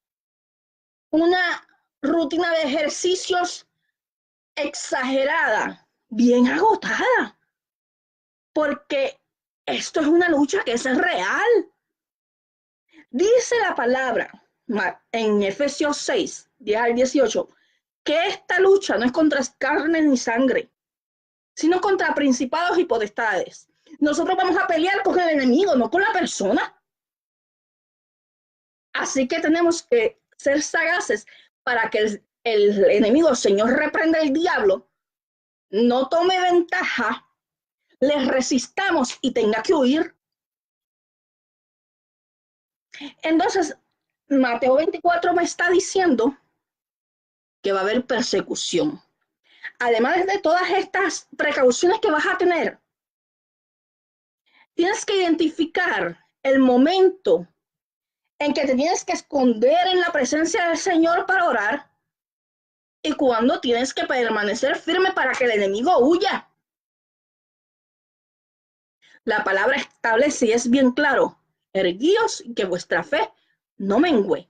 una rutina de ejercicios exagerada, bien agotada, porque Esto es una lucha que es real. Dice la palabra en Efesios 6, 10 al 18, que esta lucha no es contra carne ni sangre, sino contra principados y potestades. Nosotros vamos a pelear con el enemigo, no con la persona. Así que tenemos que ser sagaces para que el enemigo, el Señor reprenda al diablo, no tome ventaja, le resistamos y tenga que huir. Entonces, Mateo 24 me está diciendo que va a haber persecución. Además de todas estas precauciones que vas a tener, tienes que identificar el momento en que te tienes que esconder en la presencia del Señor para orar y cuando tienes que permanecer firme para que el enemigo huya. La palabra establece y es bien claro: erguíos y que vuestra fe no mengüe.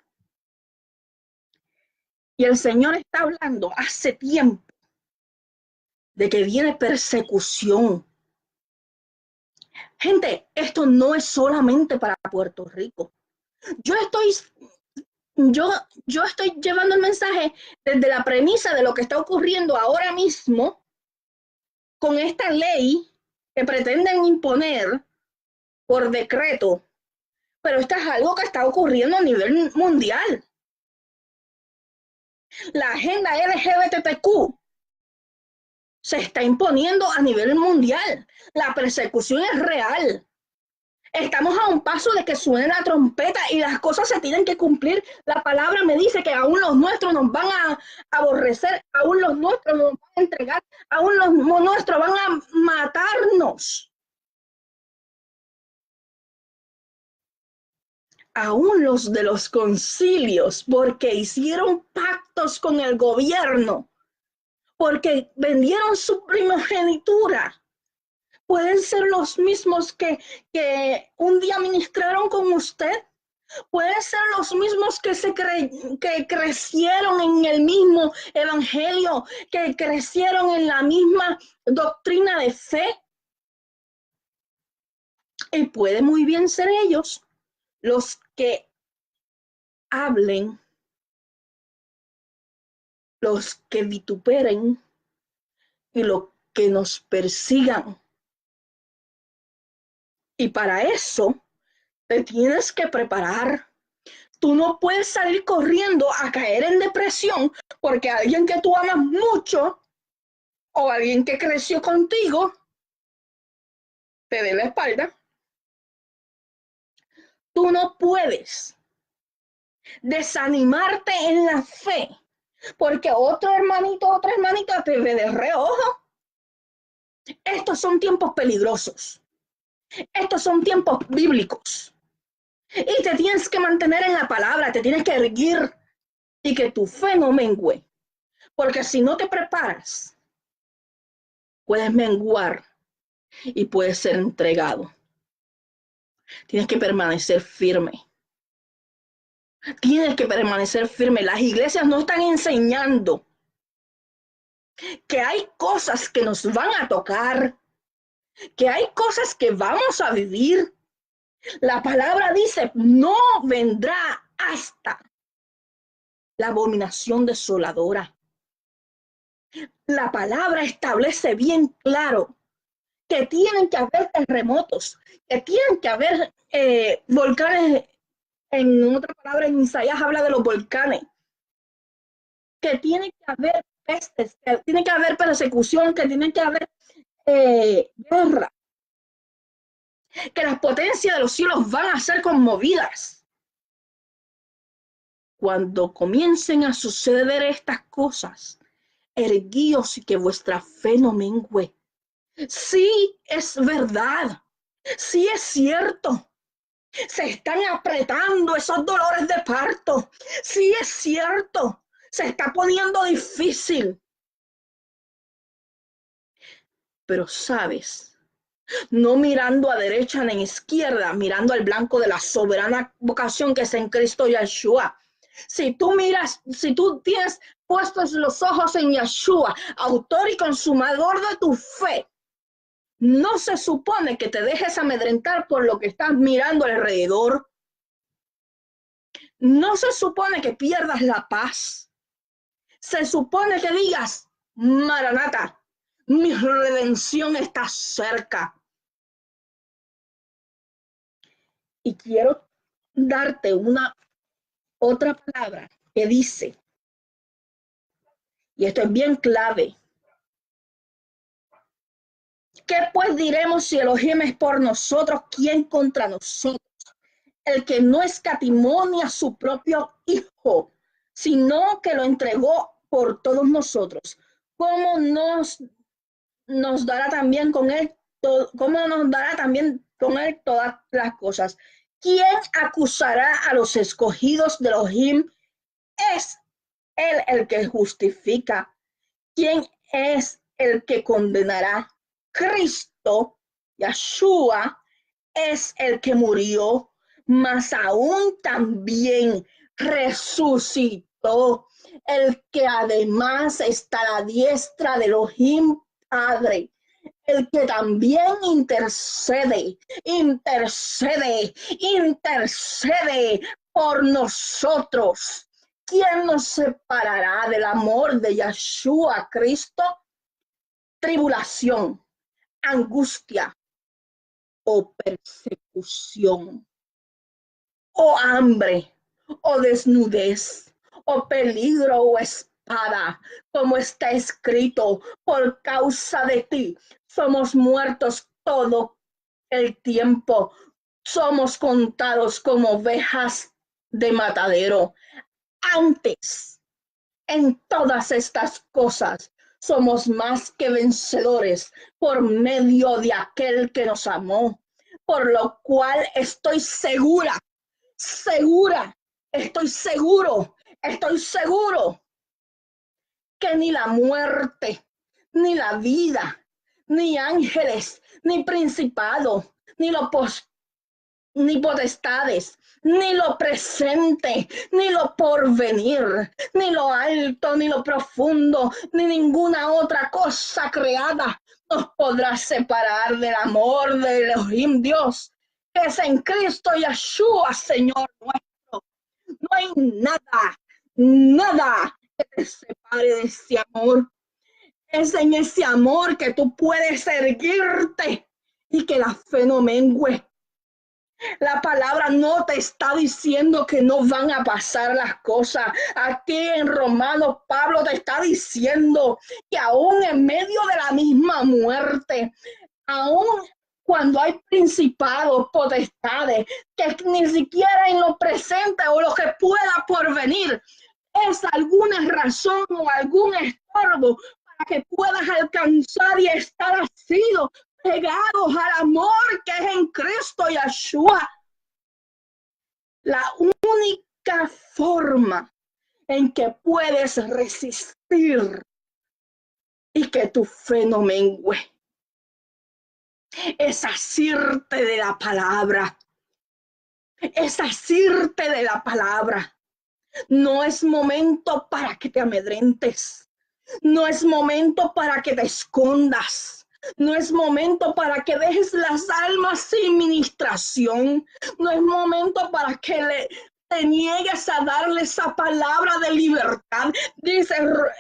Y el Señor está hablando hace tiempo de que viene persecución. Gente, esto no es solamente para Puerto Rico. Yo estoy llevando el mensaje desde la premisa de lo que está ocurriendo ahora mismo con esta ley que pretenden imponer por decreto, pero esto es algo que está ocurriendo a nivel mundial. La agenda LGBTQ se está imponiendo a nivel mundial. La persecución es real. Estamos a un paso de que suene la trompeta y las cosas se tienen que cumplir. La palabra me dice que aún los nuestros nos van a aborrecer, aún los nuestros nos van a entregar, aún los nuestros van a matarnos. Aún los de los concilios, porque hicieron pactos con el gobierno, porque vendieron su primogenitura. Pueden ser los mismos que un día ministraron con usted. Pueden ser los mismos que crecieron en el mismo evangelio, que crecieron en la misma doctrina de fe. Y puede muy bien ser ellos los que hablen, los que vituperen y los que nos persigan. Y para eso te tienes que preparar. Tú no puedes salir corriendo a caer en depresión porque alguien que tú amas mucho o alguien que creció contigo te dé la espalda. Tú no puedes desanimarte en la fe porque otro hermanito, otra hermanita te ve de reojo. Estos son tiempos peligrosos. Estos son tiempos bíblicos. Y te tienes que mantener en la palabra, te tienes que erguir y que tu fe no mengüe. Porque si no te preparas, puedes menguar y puedes ser entregado. Tienes que permanecer firme. Tienes que permanecer firme. Las iglesias no están enseñando que hay cosas que nos van a tocar, que hay cosas que vamos a vivir. La palabra dice, no vendrá hasta la abominación desoladora. La palabra establece bien claro que tienen que haber terremotos, que tienen que haber volcanes. En otra palabra, en Isaías habla de los volcanes, que tiene que haber pestes, que tiene que haber persecución, que tiene que haber guerra, que las potencias de los cielos van a ser conmovidas. Cuando comiencen a suceder estas cosas, erguíos y que vuestra fe no mengüe. Sí, es verdad, sí es cierto. Se están apretando esos dolores de parto. Sí, es cierto. Se está poniendo difícil. Pero sabes, no mirando a derecha ni a izquierda, mirando al blanco de la soberana vocación que es en Cristo Yeshua. Si tú tienes puestos los ojos en Yeshua, autor y consumador de tu fe, No se supone que te dejes amedrentar por lo que estás mirando alrededor. No se supone que pierdas la paz. Se supone que digas, Maranata, mi redención está cerca. Y quiero darte una otra palabra que dice, y esto es bien clave, ¿qué pues diremos si Elohim es por nosotros? ¿Quién contra nosotros? El que no escatimó ni a su propio Hijo, sino que lo entregó por todos nosotros. ¿Cómo nos dará también con él cómo nos dará también con él todas las cosas? ¿Quién acusará a los escogidos de Elohim? Es él el que justifica. ¿Quién es el que condenará? Cristo, Yeshua, es el que murió, mas aún también resucitó, el que además está a la diestra de Elohim Padre, el que también intercede por nosotros. ¿Quién nos separará del amor de Yeshua Cristo? Tribulación, angustia o persecución, o hambre, o desnudez, o peligro o espada, como está escrito, por causa de ti somos muertos todo el tiempo, somos contados como ovejas de matadero. Antes, en todas estas cosas, somos más que vencedores por medio de aquel que nos amó, por lo cual estoy segura, estoy seguro que ni la muerte, ni la vida, ni ángeles, ni principado, ni potestades, ni lo presente, ni lo porvenir, ni lo alto, ni lo profundo, ni ninguna otra cosa creada nos podrá separar del amor de Elohim Dios, que es en Cristo Yeshua, Señor nuestro. No hay nada que te separe de ese amor. Es en ese amor que tú puedes erguirte y que la fe no mengue. La palabra no te está diciendo que no van a pasar las cosas. Aquí en Romanos, Pablo te está diciendo que aún en medio de la misma muerte, aún cuando hay principados, potestades, que ni siquiera en lo presente o lo que pueda por venir es alguna razón o algún estorbo para que puedas alcanzar y estar asido pegados al amor que es en Cristo Yeshua. La única forma en que puedes resistir y que tu fe no mengue es asirte de la palabra. Es asirte de la palabra. No es momento para que te amedrentes. No es momento para que te escondas. No es momento para que dejes las almas sin ministración. No es momento para que te niegues a darle esa palabra de libertad. Dice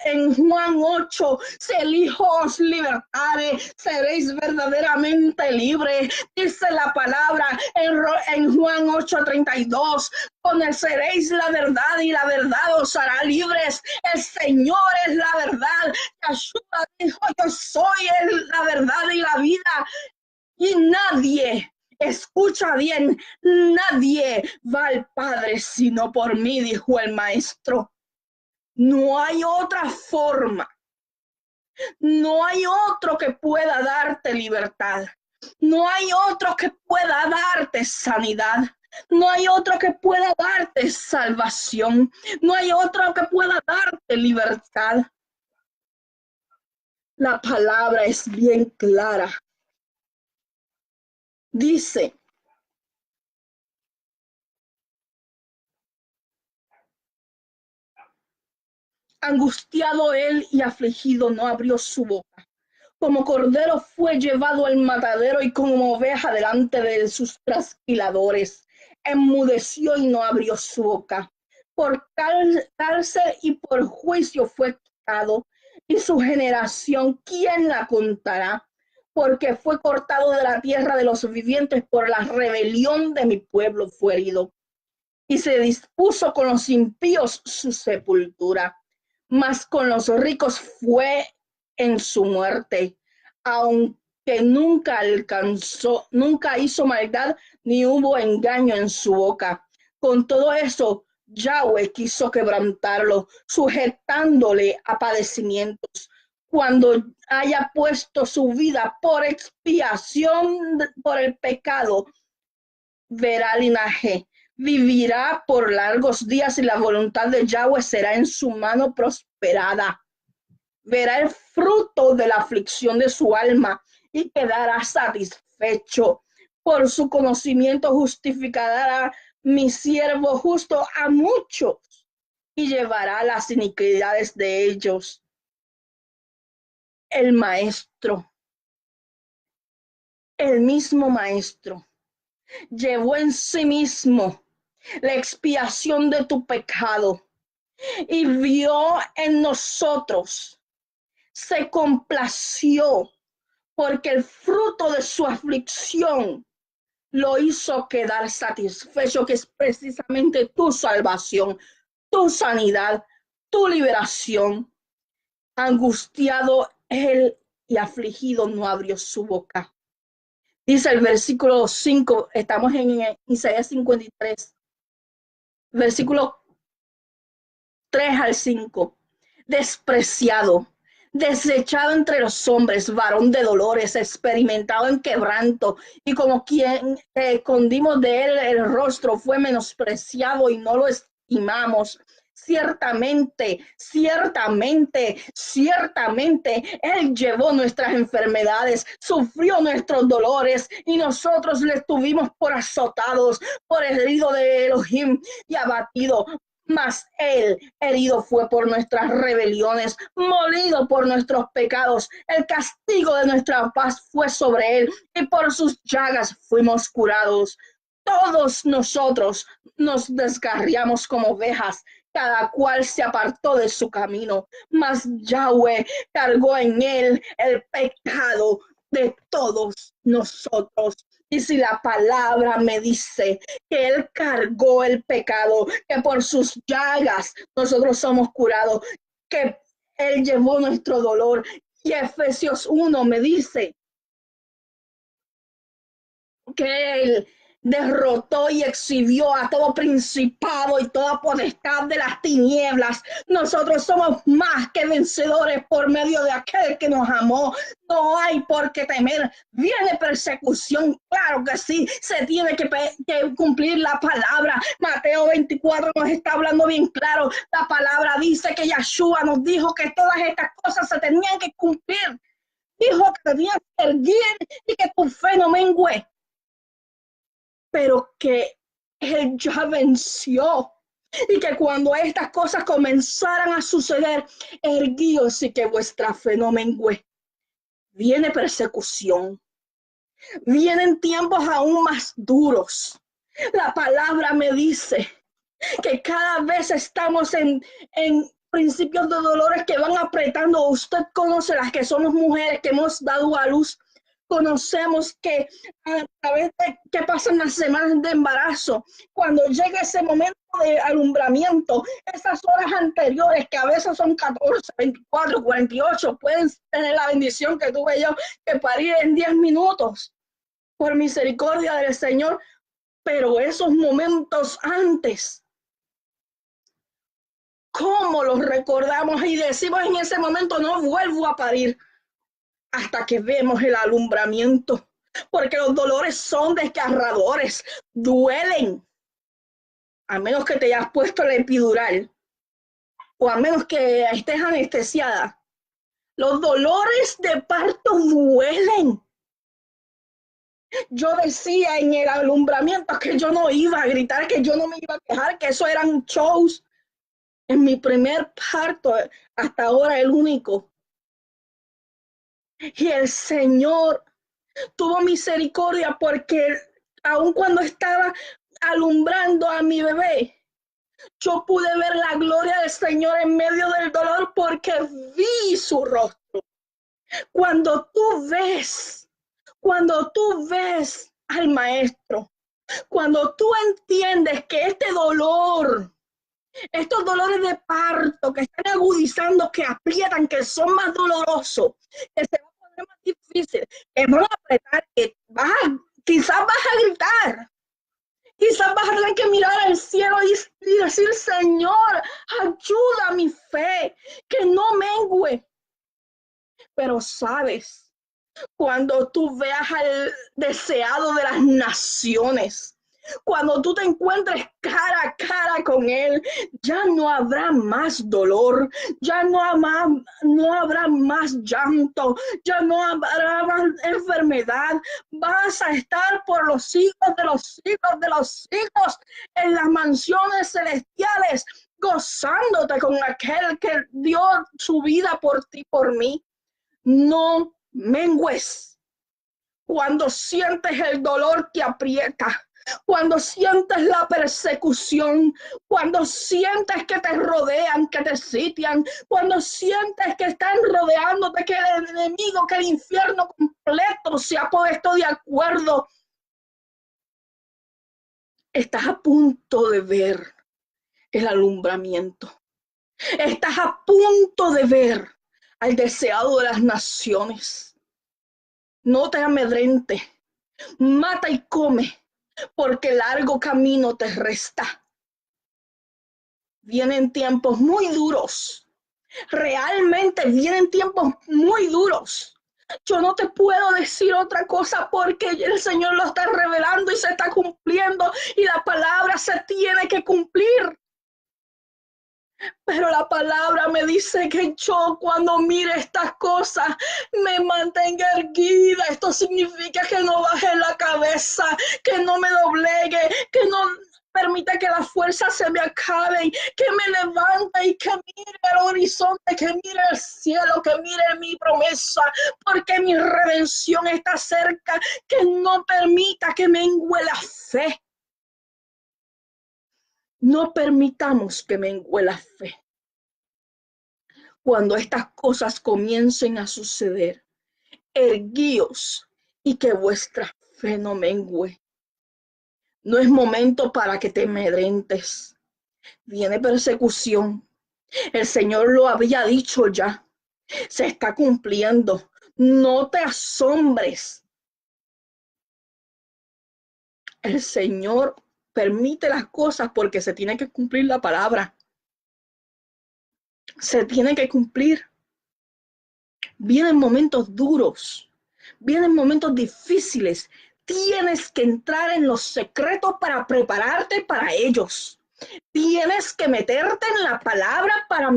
en Juan 8, si el Hijo os libertare, seréis verdaderamente libres. Dice la palabra en Juan 8:32, conoceréis la verdad y la verdad os hará libres. El Señor es la verdad. Yeshua dijo, yo soy la verdad y la vida. Y nadie, escucha bien, nadie va al Padre sino por mí, dijo el Maestro. No hay otra forma. No hay otro que pueda darte libertad. No hay otro que pueda darte sanidad. No hay otro que pueda darte salvación. No hay otro que pueda darte libertad. La palabra es bien clara. Dice, angustiado él y afligido no abrió su boca. Como cordero fue llevado al matadero y como oveja delante de sus trasquiladores. Enmudeció y no abrió su boca. Por cárcel y por juicio fue quitado. Y su generación, ¿quién la contará? Porque fue cortado de la tierra de los vivientes, por la rebelión de mi pueblo fue herido. Y se dispuso con los impíos su sepultura, mas con los ricos fue en su muerte, aunque nunca hizo maldad, ni hubo engaño en su boca. Con todo eso, Yahweh quiso quebrantarlo, sujetándole a padecimientos. Cuando haya puesto su vida por expiación por el pecado, verá linaje, vivirá por largos días y la voluntad de Yahweh será en su mano prosperada. Verá el fruto de la aflicción de su alma y quedará satisfecho. Por su conocimiento justificará mi siervo justo a muchos y llevará las iniquidades de ellos. El maestro, el mismo maestro, llevó en sí mismo la expiación de tu pecado y vio en nosotros, se complació, porque el fruto de su aflicción lo hizo quedar satisfecho, que es precisamente tu salvación, tu sanidad, tu liberación. Angustiado él y afligido no abrió su boca. Dice el versículo 5, estamos en Isaías 53, versículo 3 al 5. Despreciado, desechado entre los hombres, varón de dolores, experimentado en quebranto, y como quien escondimos de él el rostro, fue menospreciado y no lo estimamos. Ciertamente, Él llevó nuestras enfermedades, sufrió nuestros dolores, y nosotros le tuvimos por azotados, por herido de Elohim y abatido. Mas Él herido fue por nuestras rebeliones, molido por nuestros pecados. El castigo de nuestra paz fue sobre Él, y por sus llagas fuimos curados. Todos nosotros nos descarriamos como ovejas, cada cual se apartó de su camino, mas Yahweh cargó en él el pecado de todos nosotros. Y si la palabra me dice que él cargó el pecado, que por sus llagas nosotros somos curados, que él llevó nuestro dolor, y Efesios 1 me dice que él derrotó y exhibió a todo principado y toda potestad de las tinieblas. Nosotros somos más que vencedores por medio de aquel que nos amó. No hay por qué temer. Viene persecución, claro que sí, se tiene que cumplir la palabra. Mateo 24 nos está hablando bien claro. La palabra dice que Yahshua nos dijo que todas estas cosas se tenían que cumplir. Dijo que tenías que erguir y que tu fe no mengue, pero que él ya venció, y que cuando estas cosas comenzaran a suceder, erguíos y que vuestra fe no mengue. Viene persecución, vienen tiempos aún más duros. La palabra me dice que cada vez estamos en principios de dolores que van apretando. Usted conoce las que somos mujeres que hemos dado a luz. Conocemos que a través de que pasan las semanas de embarazo, cuando llega ese momento de alumbramiento, esas horas anteriores, que a veces son 14, 24, 48, pueden tener la bendición que tuve yo, que parí en 10 minutos, por misericordia del Señor. Pero esos momentos antes, ¿cómo los recordamos? Y decimos en ese momento, no vuelvo a parir hasta que vemos el alumbramiento, porque los dolores son desgarradores, duelen, a menos que te hayas puesto el epidural o a menos que estés anestesiada. Los dolores de parto duelen. Yo decía en el alumbramiento que yo no iba a gritar, que yo no me iba a quejar, que eso eran shows. En mi primer parto, hasta ahora el único, Y el Señor tuvo misericordia porque aun cuando estaba alumbrando a mi bebé, yo pude ver la gloria del Señor en medio del dolor porque vi su rostro. Cuando cuando tú ves al Maestro, cuando tú entiendes que este dolor, estos dolores de parto que están agudizando, que aprietan, que son más dolorosos, que se va a poner más difícil, que van a apretar, que quizás vas a gritar, quizás vas a tener que mirar al cielo y decir, Señor, ayuda a mi fe, que no mengue. Pero sabes, cuando tú veas al deseado de las naciones, cuando tú te encuentres cara a cara con Él, ya no habrá más dolor, ya no habrá más llanto, ya no habrá más enfermedad. Vas a estar por los siglos de los siglos de los siglos en las mansiones celestiales, gozándote con aquel que dio su vida por ti, por mí. No mengues. Cuando sientes el dolor que aprieta, cuando sientes la persecución, cuando sientes que te rodean, que te sitian, cuando sientes que están rodeándote, que el enemigo, que el infierno completo se ha puesto de acuerdo, estás a punto de ver el alumbramiento. Estás a punto de ver al deseado de las naciones. No te amedrentes, mata y come, porque largo camino te resta. Vienen tiempos muy duros, realmente vienen tiempos muy duros. Yo no te puedo decir otra cosa porque el Señor lo está revelando y se está cumpliendo y la palabra se tiene que cumplir. Pero la palabra me dice que yo cuando mire estas cosas me mantenga erguida. Esto significa que no baje la cabeza, que no me doblegue, que no permita que las fuerzas se me acaben, que me levante y que mire el horizonte, que mire el cielo, que mire mi promesa, porque mi redención está cerca, que no permita que mengue la fe. No permitamos que mengue la fe. Cuando estas cosas comiencen a suceder, erguíos y que vuestra fe no mengue. No es momento para que te amedrentes. Viene persecución. El Señor lo había dicho ya. Se está cumpliendo. No te asombres. El Señor permite las cosas porque se tiene que cumplir la palabra. Se tiene que cumplir. Vienen momentos duros, vienen momentos difíciles. Tienes que entrar en los secretos para prepararte para ellos. Tienes que meterte en la palabra para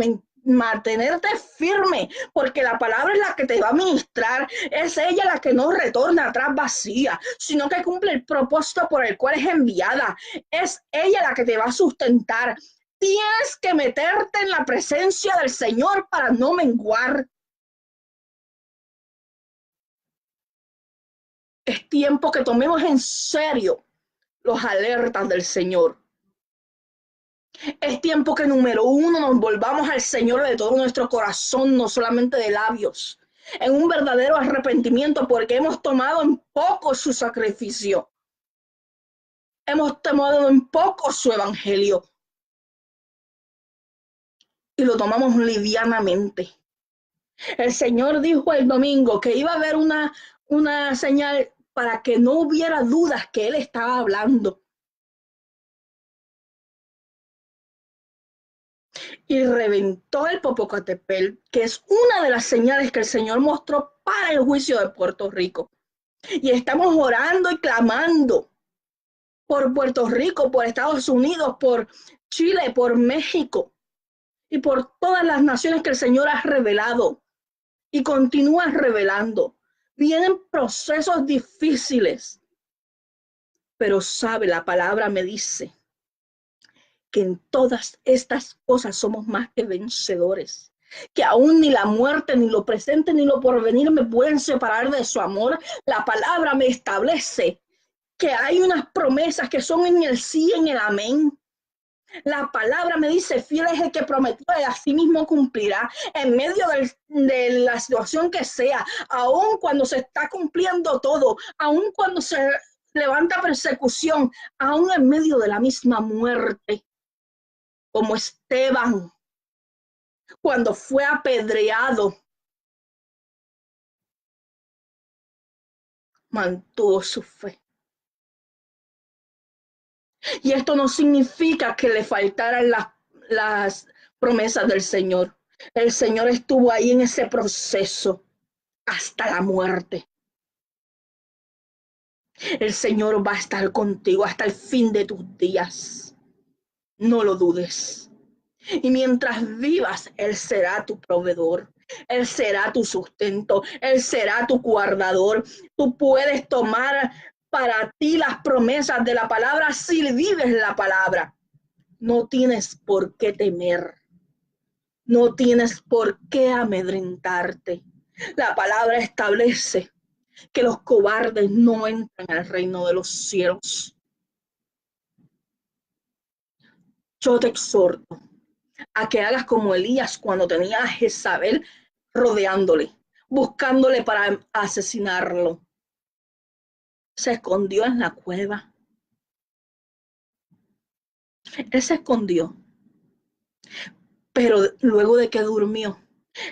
mantenerte firme, porque la palabra es la que te va a ministrar, es ella la que no retorna atrás vacía, sino que cumple el propósito por el cual es enviada, es ella la que te va a sustentar. Tienes que meterte en la presencia del Señor para no menguar. Es tiempo que tomemos en serio los alertas del Señor. Es tiempo que, número uno, nos volvamos al Señor de todo nuestro corazón, no solamente de labios, en un verdadero arrepentimiento, porque hemos tomado en poco su sacrificio. Hemos tomado en poco su evangelio. Y lo tomamos livianamente. El Señor dijo el domingo que iba a haber una señal para que no hubiera dudas que Él estaba hablando. Y reventó el Popocatépetl, que es una de las señales que el Señor mostró para el juicio de Puerto Rico. Y estamos orando y clamando por Puerto Rico, por Estados Unidos, por Chile, por México y por todas las naciones que el Señor ha revelado y continúa revelando. Vienen procesos difíciles, pero sabe, la palabra me dice que en todas estas cosas somos más que vencedores. que aún ni la muerte, ni lo presente, ni lo porvenir me pueden separar de su amor. La palabra me establece que hay unas promesas que son en el sí y en el amén. La palabra me dice, fiel es el que prometió y así mismo cumplirá en medio de la situación que sea, aun cuando se está cumpliendo todo, aun cuando se levanta persecución, aun en medio de la misma muerte, como Esteban, cuando fue apedreado, mantuvo su fe. Y esto no significa que le faltaran las promesas del Señor. El Señor estuvo ahí en ese proceso hasta la muerte. El Señor va a estar contigo hasta el fin de tus días. No lo dudes. Y mientras vivas, Él será tu proveedor. Él será tu sustento. Él será tu guardador. Tú puedes tomar para ti las promesas de la palabra si vives la palabra. No tienes por qué temer. No tienes por qué amedrentarte. La palabra establece que los cobardes no entran al reino de los cielos. Yo te exhorto a que hagas como Elías cuando tenía a Jezabel rodeándole, buscándole para asesinarlo. Se escondió en la cueva. Él se escondió, pero luego de que durmió,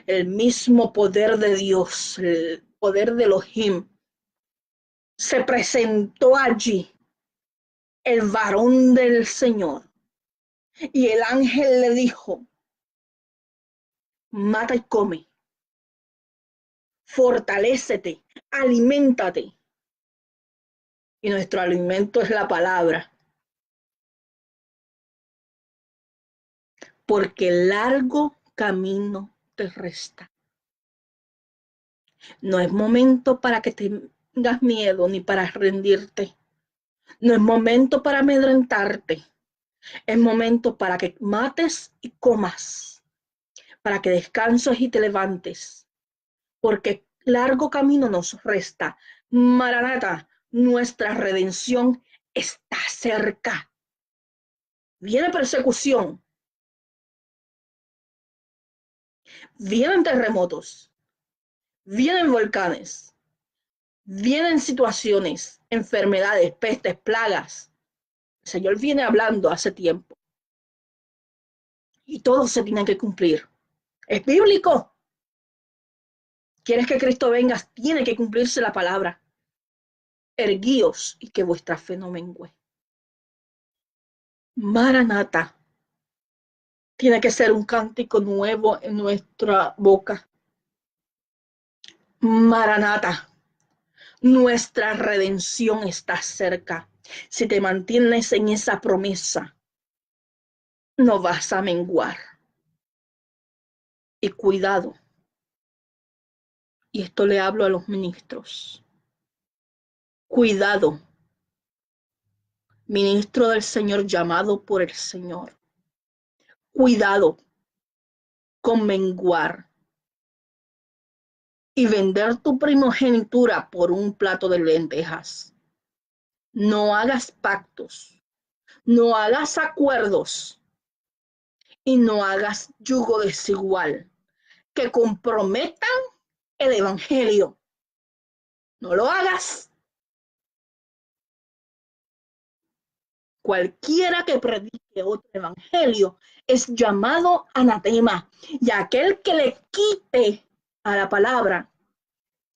el mismo poder de Dios, el poder de Elohim, se presentó allí, el varón del Señor, y el ángel le dijo, mata y come, fortalécete, aliméntate. Y nuestro alimento es la palabra, porque largo camino te resta. No es momento para que tengas miedo ni para rendirte. No es momento para amedrentarte. Es momento para que mates y comas, para que descanses y te levantes, porque largo camino nos resta. Maranata, nuestra redención está cerca. Viene persecución, vienen terremotos, vienen volcanes, vienen situaciones, enfermedades, pestes, plagas. El Señor viene hablando hace tiempo y todo se tiene que cumplir. Es bíblico. ¿Quieres que Cristo venga? Tiene que cumplirse la palabra. Erguíos y que vuestra fe no mengüe. Maranata. Tiene que ser un cántico nuevo en nuestra boca. Maranata. Nuestra redención está cerca. Si te mantienes en esa promesa, no vas a menguar. Y cuidado. Y esto le hablo a los ministros. Cuidado. Ministro del Señor llamado por el Señor. Cuidado con menguar y vender tu primogenitura por un plato de lentejas. No hagas pactos, no hagas acuerdos y no hagas yugo desigual que comprometan el evangelio. No lo hagas. Cualquiera que predique otro evangelio es llamado anatema, y aquel que le quite a la palabra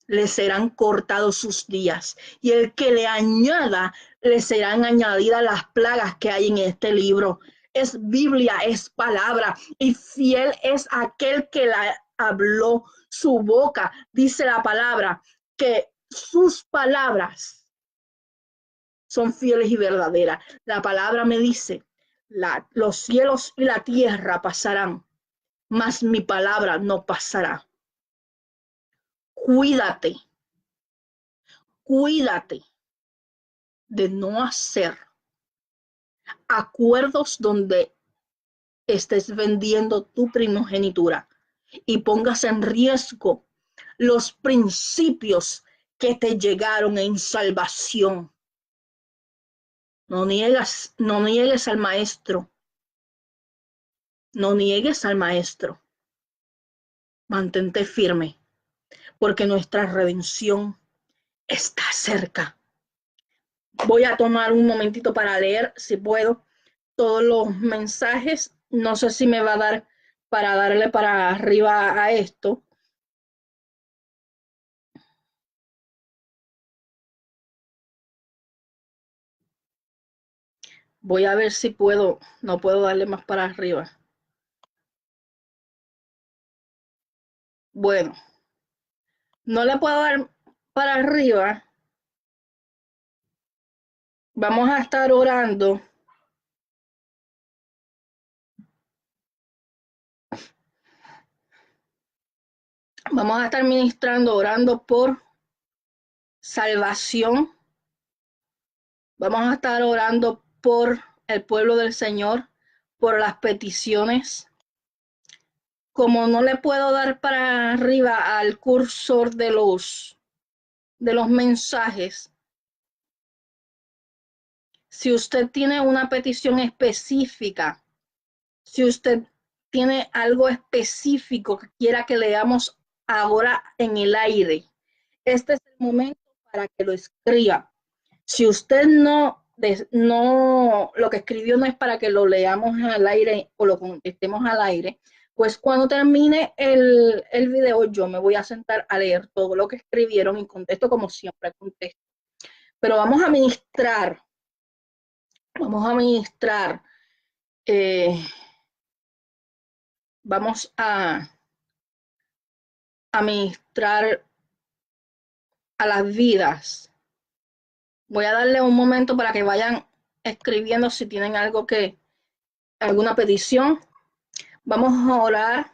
le serán cortados sus días, y el que le añada, le serán añadidas las plagas que hay en este libro. Es Biblia, es palabra, y fiel es aquel que la habló. Su boca, dice la palabra, que sus palabras son fieles y verdaderas. La palabra me dice, los cielos y la tierra pasarán, mas mi palabra no pasará. Cuídate. Cuídate de no hacer acuerdos donde estés vendiendo tu primogenitura. y pongas en riesgo los principios que te llegaron en salvación. No niegues al maestro. No niegues al maestro. Mantente firme, porque nuestra redención está cerca. Voy a tomar un momentito para leer, si puedo, todos los mensajes. No sé si me va a dar para darle para arriba a esto. Voy a ver si puedo, no puedo darle más para arriba. Bueno, no le puedo dar para arriba. Vamos a estar orando. Vamos a estar ministrando, orando por salvación. Vamos a estar orando por el pueblo del Señor, por las peticiones. Como no le puedo dar para arriba al cursor de los mensajes, si usted tiene una petición específica, si usted tiene algo específico que quiera que leamos ahora en el aire, este es el momento para que lo escriba. Si usted no, lo que escribió no es para que lo leamos al aire o lo contestemos al aire, pues cuando termine el video yo me voy a sentar a leer todo lo que escribieron y contesto como siempre contesto. Pero vamos a ministrar, vamos a ministrar a las vidas. Voy a darle un momento para que vayan escribiendo si tienen alguna petición. Vamos a orar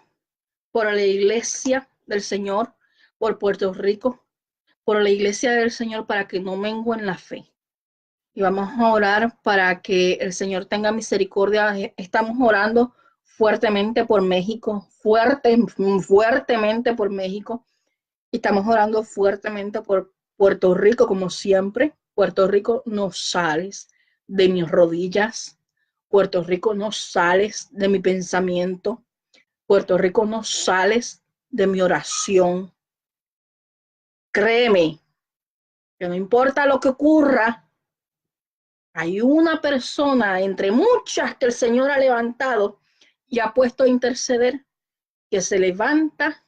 por la iglesia del Señor, por Puerto Rico, por la iglesia del Señor para que no menguen la fe. Y vamos a orar para que el Señor tenga misericordia. Estamos orando fuertemente por México, fuertemente por México. Estamos orando fuertemente por Puerto Rico, como siempre. Puerto Rico, no sales de mis rodillas. Puerto Rico, no sales de mi pensamiento. Puerto Rico, no sales de mi oración. Créeme que no importa lo que ocurra, hay una persona entre muchas que el Señor ha levantado y ha puesto a interceder, que se levanta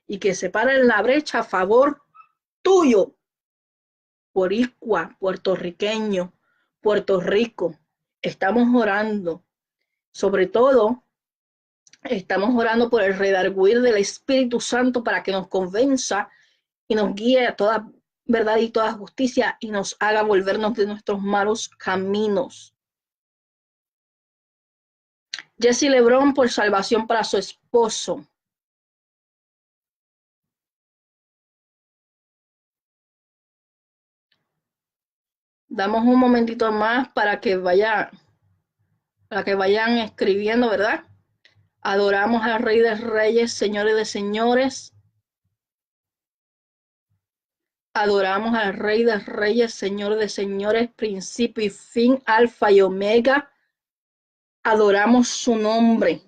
y que se para en la brecha a favor tuyo. Boricua, puertorriqueño, Puerto Rico, estamos orando. Sobre todo, estamos orando por el redarguir del Espíritu Santo para que nos convenza y nos guíe a toda verdad y toda justicia y nos haga volvernos de nuestros malos caminos. Jesse Lebrón por salvación para su esposo. Damos un momentito más para que vayan escribiendo, ¿verdad? Adoramos al Rey de Reyes, Señores de Señores. Adoramos al Rey de Reyes, Señor de Señores, principio y fin, alfa y omega. Adoramos su nombre.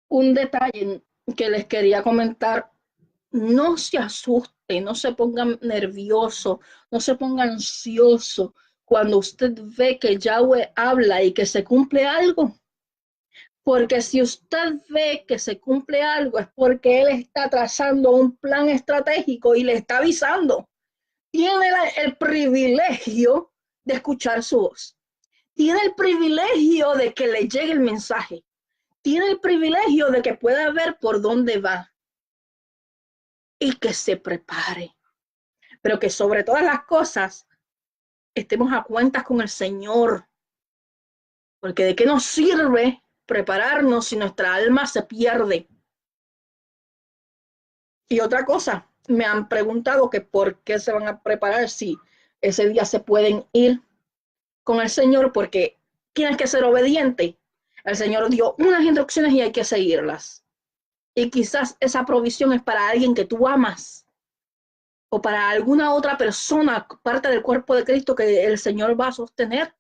Un detalle que les quería comentar: no se asuste, no se pongan nervioso, no se ponga ansioso cuando usted ve que Yahweh habla y que se cumple algo. Porque si usted ve que se cumple algo es porque Él está trazando un plan estratégico y le está avisando. Tiene el privilegio de escuchar su voz. Tiene el privilegio de que le llegue el mensaje. Tiene el privilegio de que pueda ver por dónde va y que se prepare. Pero que sobre todas las cosas estemos a cuentas con el Señor. Porque ¿de qué nos sirve prepararnos si nuestra alma se pierde? Y otra cosa, me han preguntado que por qué se van a preparar si ese día se pueden ir con el Señor, porque tienes que ser obediente. El Señor dio unas instrucciones y hay que seguirlas. Y quizás esa provisión es para alguien que tú amas o para alguna otra persona, parte del cuerpo de Cristo que el Señor va a sostener,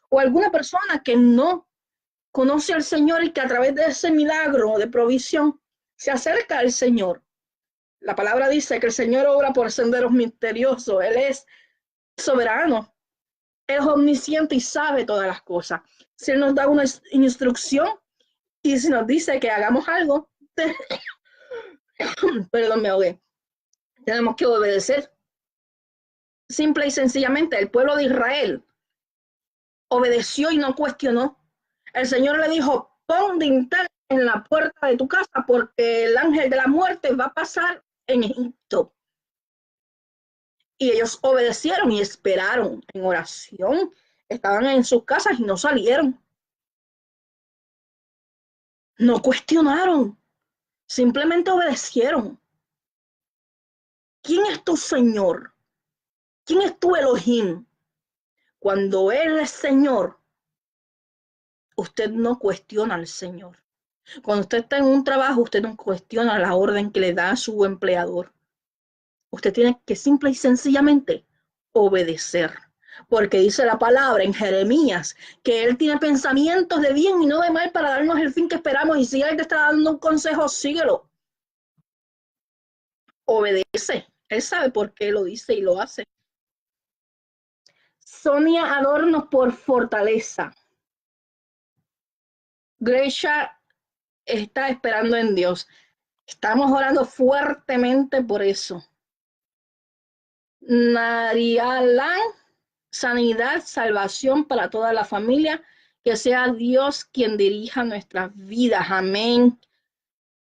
o alguna persona que no conoce al Señor y que a través de ese milagro de provisión se acerca al Señor. La palabra dice que el Señor obra por senderos misteriosos. Él es soberano, Él es omnisciente y sabe todas las cosas. Si Él nos da una instrucción y si nos dice que hagamos algo, perdón, me ahogué, tenemos que obedecer. Simple y sencillamente, el pueblo de Israel obedeció y no cuestionó. El Señor le dijo, pon dintel en la puerta de tu casa porque el ángel de la muerte va a pasar en Egipto. Y ellos obedecieron y esperaron en oración. Estaban en sus casas y no salieron. No cuestionaron, simplemente obedecieron. ¿Quién es tu Señor? ¿Quién es tu Elohim? Cuando Él es Señor, usted no cuestiona al Señor. Cuando usted está en un trabajo, usted no cuestiona la orden que le da a su empleador. Usted tiene que simple y sencillamente obedecer. Porque dice la palabra en Jeremías que Él tiene pensamientos de bien y no de mal para darnos el fin que esperamos. Y si Él te está dando un consejo, síguelo. Obedece. Él sabe por qué lo dice y lo hace. Sonia Adorno por fortaleza. Grecia está esperando en Dios. Estamos orando fuertemente por eso. Narialán, sanidad, salvación para toda la familia. Que sea Dios quien dirija nuestras vidas. Amén.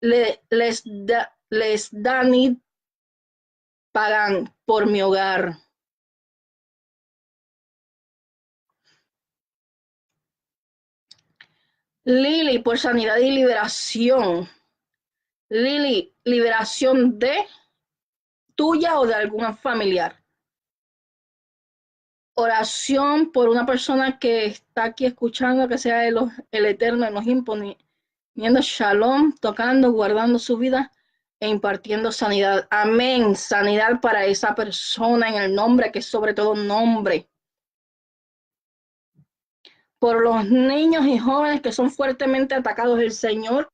Les Danit pagan por mi hogar. Lili por sanidad y liberación. Lili, liberación de tuya o de algún familiar. Oración por una persona que está aquí escuchando, que sea el Eterno Elohim poniendo shalom, tocando, guardando su vida e impartiendo sanidad. Amén. Sanidad para esa persona en el nombre que es sobre todo nombre. Por los niños y jóvenes que son fuertemente atacados, el Señor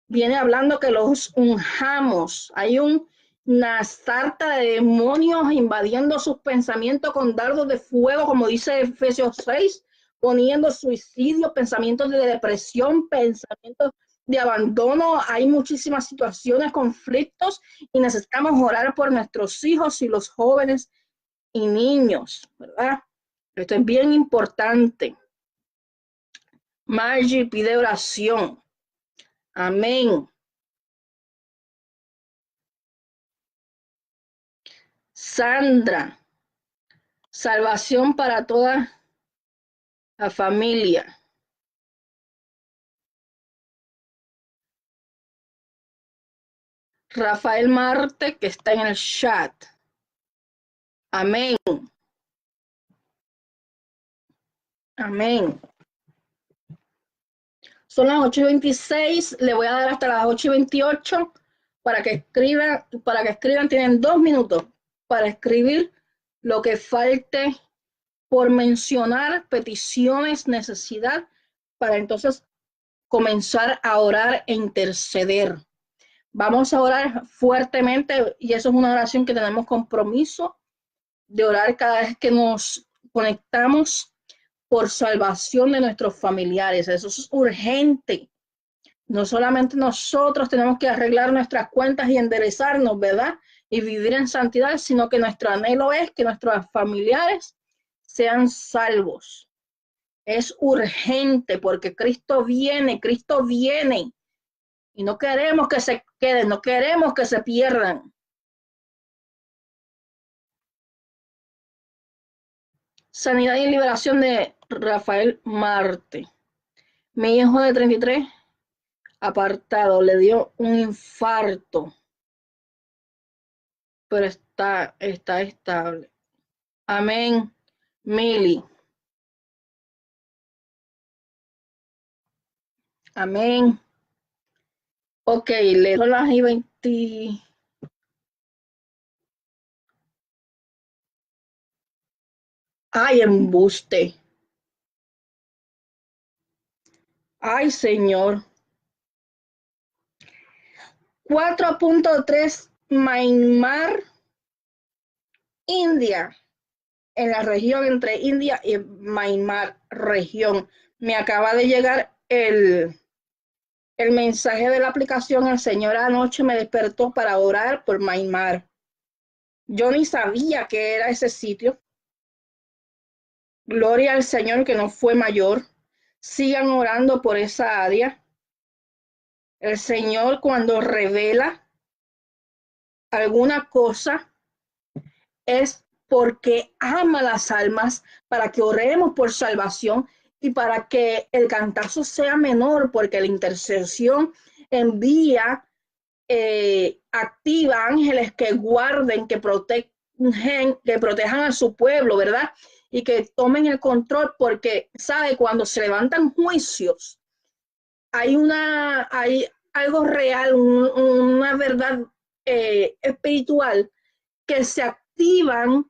viene hablando que los unjamos. Hay una sarta de demonios invadiendo sus pensamientos con dardos de fuego, como dice Efesios 6, poniendo suicidio, pensamientos de depresión, pensamientos de abandono. Hay muchísimas situaciones, conflictos y necesitamos orar por nuestros hijos y los jóvenes y niños, ¿verdad? Esto es bien importante. Margie pide oración. Amén. Sandra, salvación para toda la familia. Rafael Marte, que está en el chat. Amén. Amén. Son las 8:26. Le voy a dar hasta las 8:28 para que escriban. Tienen 2 minutos para escribir lo que falte por mencionar, peticiones, necesidad, para entonces comenzar a orar e interceder. Vamos a orar fuertemente y eso es una oración que tenemos compromiso de orar cada vez que nos conectamos por salvación de nuestros familiares. Eso es urgente. No solamente nosotros tenemos que arreglar nuestras cuentas y enderezarnos, ¿verdad? Y vivir en santidad, sino que nuestro anhelo es que nuestros familiares sean salvos. Es urgente porque Cristo viene y no queremos que se queden, no queremos que se pierdan. Sanidad y liberación de Rafael Marte. Mi hijo de 33, apartado, le dio un infarto, pero está estable. Amén. Mili. Amén. Ok, le doy las y 20. Ay, embuste. Ay, señor. 4.3 Myanmar, India. En la región entre India y Myanmar, región. Me acaba de llegar el mensaje de la aplicación. El Señor anoche me despertó para orar por Myanmar. Yo ni sabía que era ese sitio. Gloria al Señor que no fue mayor. Sigan orando por esa área. El Señor cuando revela alguna cosa es porque ama las almas, para que oremos por salvación y para que el cantazo sea menor, porque la intercesión envía, activa ángeles que guarden, que protejan a su pueblo, ¿verdad? Y que tomen el control, porque sabe, cuando se levantan juicios, hay algo real, una verdad espiritual, que se activan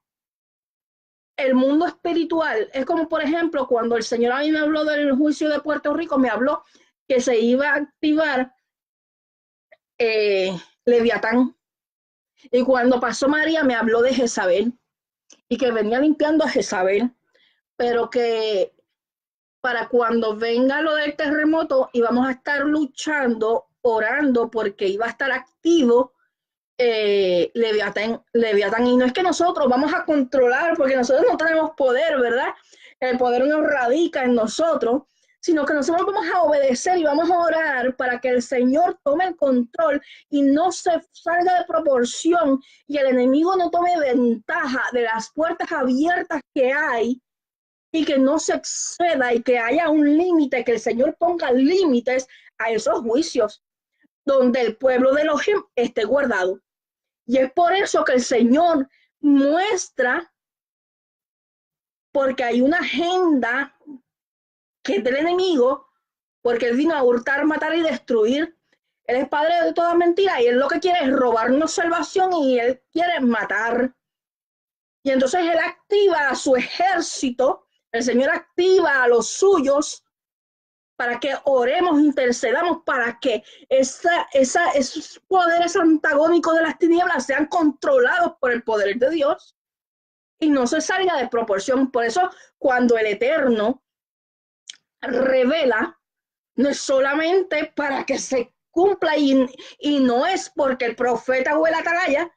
el mundo espiritual. Es como, por ejemplo, cuando el Señor a mí me habló del juicio de Puerto Rico, me habló que se iba a activar Leviatán. Y cuando pasó María, me habló de Jezabel y que venía limpiando a Jezabel, pero que para cuando venga lo del terremoto íbamos a estar luchando, orando, porque iba a estar activo Leviatán. Y no es que nosotros vamos a controlar, porque nosotros no tenemos poder, ¿verdad? El poder no radica en nosotros, sino que nosotros vamos a obedecer y vamos a orar para que el Señor tome el control y no se salga de proporción y el enemigo no tome ventaja de las puertas abiertas que hay, y que no se exceda y que haya un límite, que el Señor ponga límites a esos juicios donde el pueblo de Elohim esté guardado. Y es por eso que el Señor muestra, porque hay una agenda que es del enemigo, porque él vino a hurtar, matar y destruir. Él es padre de toda mentira y él lo que quiere es robarnos salvación y él quiere matar. Y entonces él activa a su ejército, el Señor activa a los suyos para que oremos, intercedamos, para que esos poderes antagónicos de las tinieblas sean controlados por el poder de Dios y no se salga de proporción. Por eso, cuando el Eterno revela, no es solamente para que se cumpla, y no es porque el profeta o el atalaya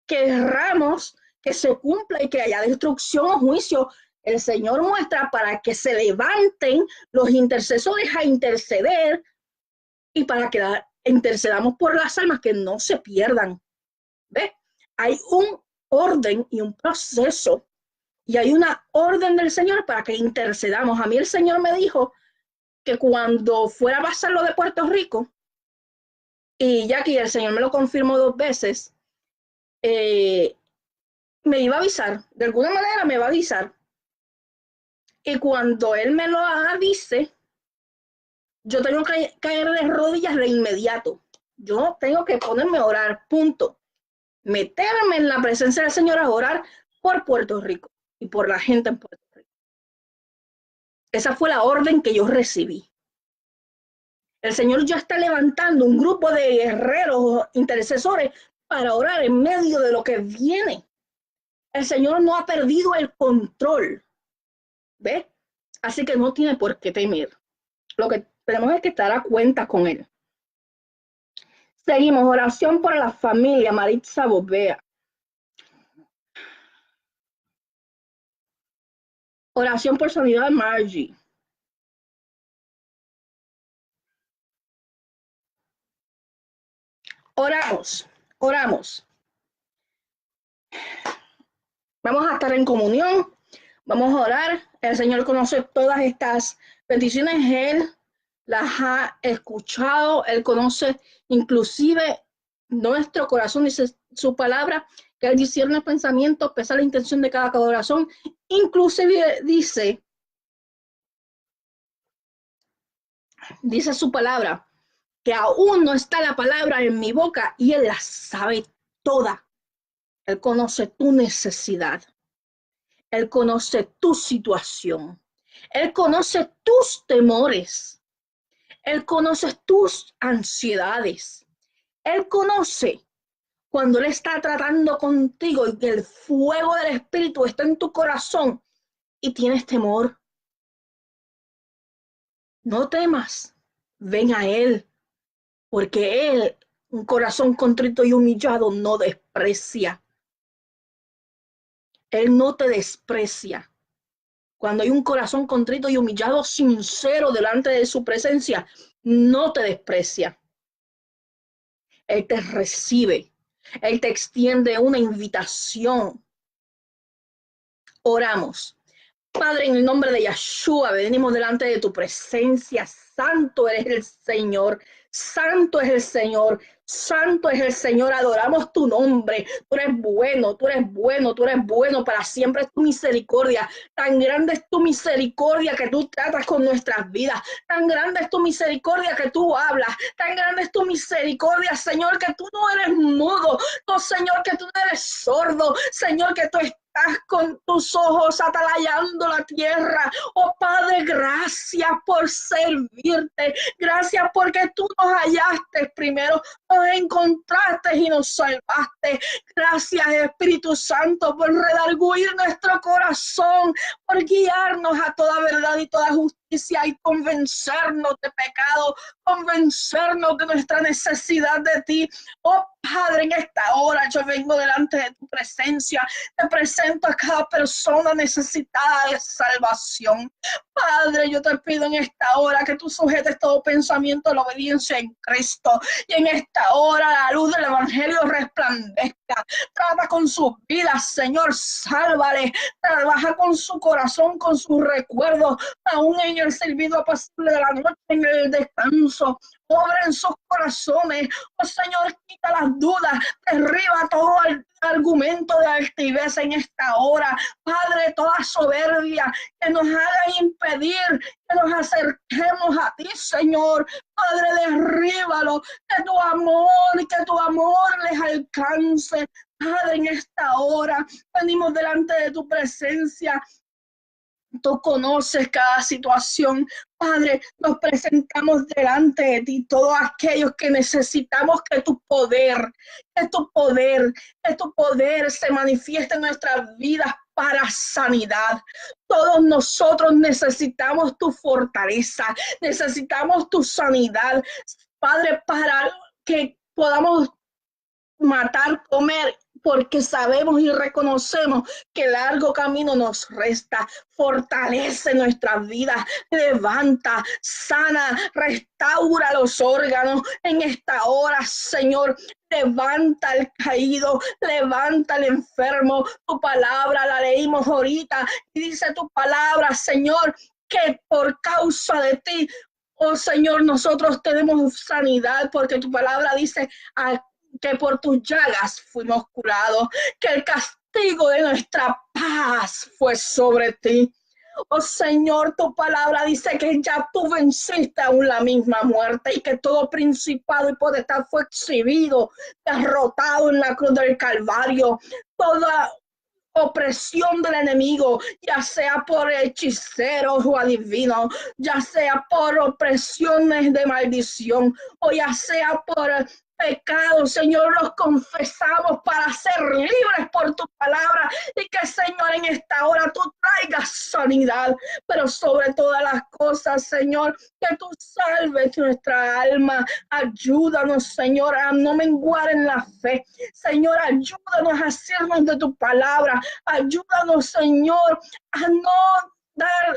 querramos que se cumpla y que haya destrucción o juicio. El Señor muestra para que se levanten los intercesores a interceder y para que intercedamos por las almas que no se pierdan. ¿Ve? Hay un orden y un proceso, y hay una orden del Señor para que intercedamos. A mí el Señor me dijo que cuando fuera a pasar lo de Puerto Rico, y ya que el Señor me lo confirmó 2 veces, me iba a avisar, de alguna manera me va a avisar. Y cuando Él me lo avise, yo tengo que caer de rodillas de inmediato. Yo tengo que ponerme a orar, punto. Meterme en la presencia del Señor a orar por Puerto Rico y por la gente en Puerto Rico. Esa fue la orden que yo recibí. El Señor ya está levantando un grupo de guerreros intercesores para orar en medio de lo que viene. El Señor no ha perdido el control. ¿Ve? Así que no tiene por qué temer. Lo que tenemos es que estar a cuenta con Él. Seguimos, oración por la familia Maritza Bobea. Oración por sanidad de Margie. Oramos. Vamos a estar en comunión, vamos a orar. El Señor conoce todas estas peticiones, Él las ha escuchado, Él conoce inclusive nuestro corazón, dice su palabra, que Él discierne el pensamiento, pesa la intención de cada corazón. Inclusive dice Dice su palabra, que aún no está la palabra en mi boca y Él la sabe toda. Él conoce tu necesidad. Él conoce tu situación. Él conoce tus temores. Él conoce tus ansiedades. Él conoce cuando Él está tratando contigo y que el fuego del Espíritu está en tu corazón y tienes temor. No temas. Ven a Él, porque Él, un corazón contrito y humillado, no desprecia. Él no te desprecia. Cuando hay un corazón contrito y humillado, sincero delante de su presencia, no te desprecia. Él te recibe. Él te extiende una invitación. Oramos. Padre, en el nombre de Yeshua, venimos delante de tu presencia. Santo eres el Señor. Santo es el Señor. Santo es el Señor. Adoramos tu nombre. Tú eres bueno, tú eres bueno, tú eres bueno. Para siempre es tu misericordia. Tan grande es tu misericordia que tú tratas con nuestras vidas. Tan grande es tu misericordia que tú hablas. Tan grande es tu misericordia, Señor, que tú no eres mudo. Oh, Señor, que tú no eres sordo. Señor, que tú estás con tus ojos atalayando la tierra. Oh Padre, gracias por servirte. Gracias porque tú nos hallaste primero, nos encontraste y nos salvaste. Gracias, Espíritu Santo, por redarguir nuestro corazón, por guiarnos a toda verdad y toda justicia y convencernos de pecado, convencernos de nuestra necesidad de ti. Oh Padre, en esta hora yo vengo delante de tu presencia. Te presento a cada persona necesitada de salvación. Padre, yo te pido en esta hora que tú sujetes todo pensamiento a la obediencia en Cristo. Y en esta hora la luz del Evangelio resplandezca. Trata con sus vidas, Señor, sálvale. Trabaja con su corazón, con sus recuerdos, aún en el servicio apacible de la noche, en el descanso. Obra en sus corazones. Oh Señor, quita las dudas, derriba todo el argumento de altivez en esta hora. Padre, toda soberbia que nos haga impedir que nos acerquemos a ti, Señor. Padre, derríbalo, que tu amor les alcance. Padre, en esta hora venimos delante de tu presencia. Tú conoces cada situación. Padre, nos presentamos delante de ti, todos aquellos que necesitamos que tu poder se manifieste en nuestras vidas para sanidad. Todos nosotros necesitamos tu fortaleza, necesitamos tu sanidad, Padre, para que podamos matar, comer, porque sabemos y reconocemos que largo camino nos resta. Fortalece nuestras vidas, levanta, sana, restaura los órganos en esta hora, Señor. Levanta al caído, levanta al enfermo. Tu palabra la leímos ahorita y dice tu palabra, Señor, que por causa de ti, oh Señor, nosotros tenemos sanidad, porque tu palabra dice que por tus llagas fuimos curados, que el castigo de nuestra paz fue sobre ti. Oh Señor, tu palabra dice que ya tú venciste aún la misma muerte y que todo principado y potestad fue exhibido, derrotado en la cruz del Calvario. Toda opresión del enemigo, ya sea por hechiceros o adivinos, ya sea por opresiones de maldición o ya sea por pecados, Señor, los confesamos para ser libres por tu palabra y que, Señor, en esta hora tú traigas sanidad, pero sobre todas las cosas, Señor, que tú salves nuestra alma. Ayúdanos, Señor, a no menguar en la fe. Señor, ayúdanos a hacernos de tu palabra. Ayúdanos, Señor, a no dar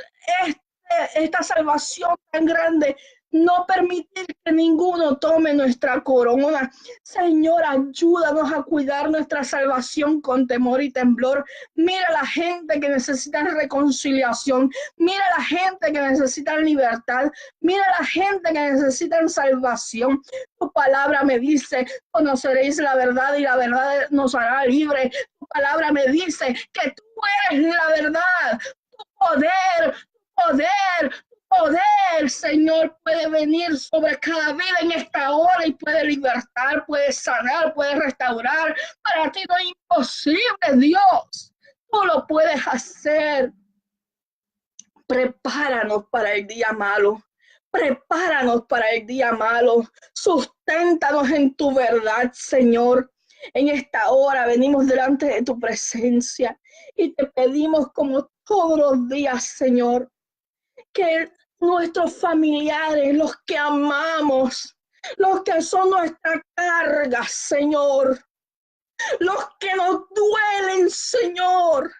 esta salvación tan grande, no permitir que ninguno tome nuestra corona. Señor, ayúdanos a cuidar nuestra salvación con temor y temblor. Mira a la gente que necesita reconciliación. Mira a la gente que necesita libertad. Mira a la gente que necesita salvación. Tu palabra me dice, conoceréis la verdad y la verdad nos hará libre. Tu palabra me dice que tú eres la verdad. Tu poder poder, Señor, puede venir sobre cada vida en esta hora y puede libertar, puede sanar, puede restaurar. Para ti no es imposible, Dios. Tú lo puedes hacer. Prepáranos para el día malo. Prepáranos para el día malo. Susténtanos en tu verdad, Señor. En esta hora venimos delante de tu presencia y te pedimos como todos los días, Señor, que nuestros familiares, los que amamos, los que son nuestra carga, Señor, los que nos duelen, Señor,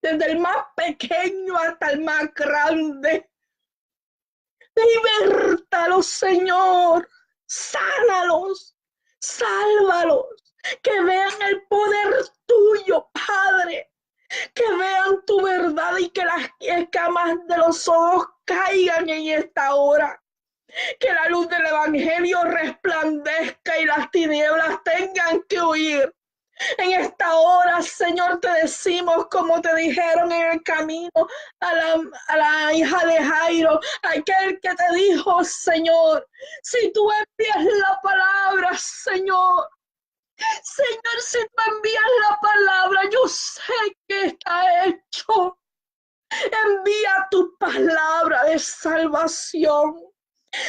desde el más pequeño hasta el más grande. Libértalos, Señor, sánalos, sálvalos, que vean el poder tuyo, Padre, que vean tu verdad y que las escamas de los ojos caigan en esta hora. Que la luz del evangelio resplandezca y las tinieblas tengan que huir. En esta hora, Señor, te decimos como te dijeron en el camino a la hija de Jairo, aquel que te dijo, Señor, si tú envías la palabra, Señor, si tú envías la palabra, yo sé que está hecho. Envía tu palabra de salvación.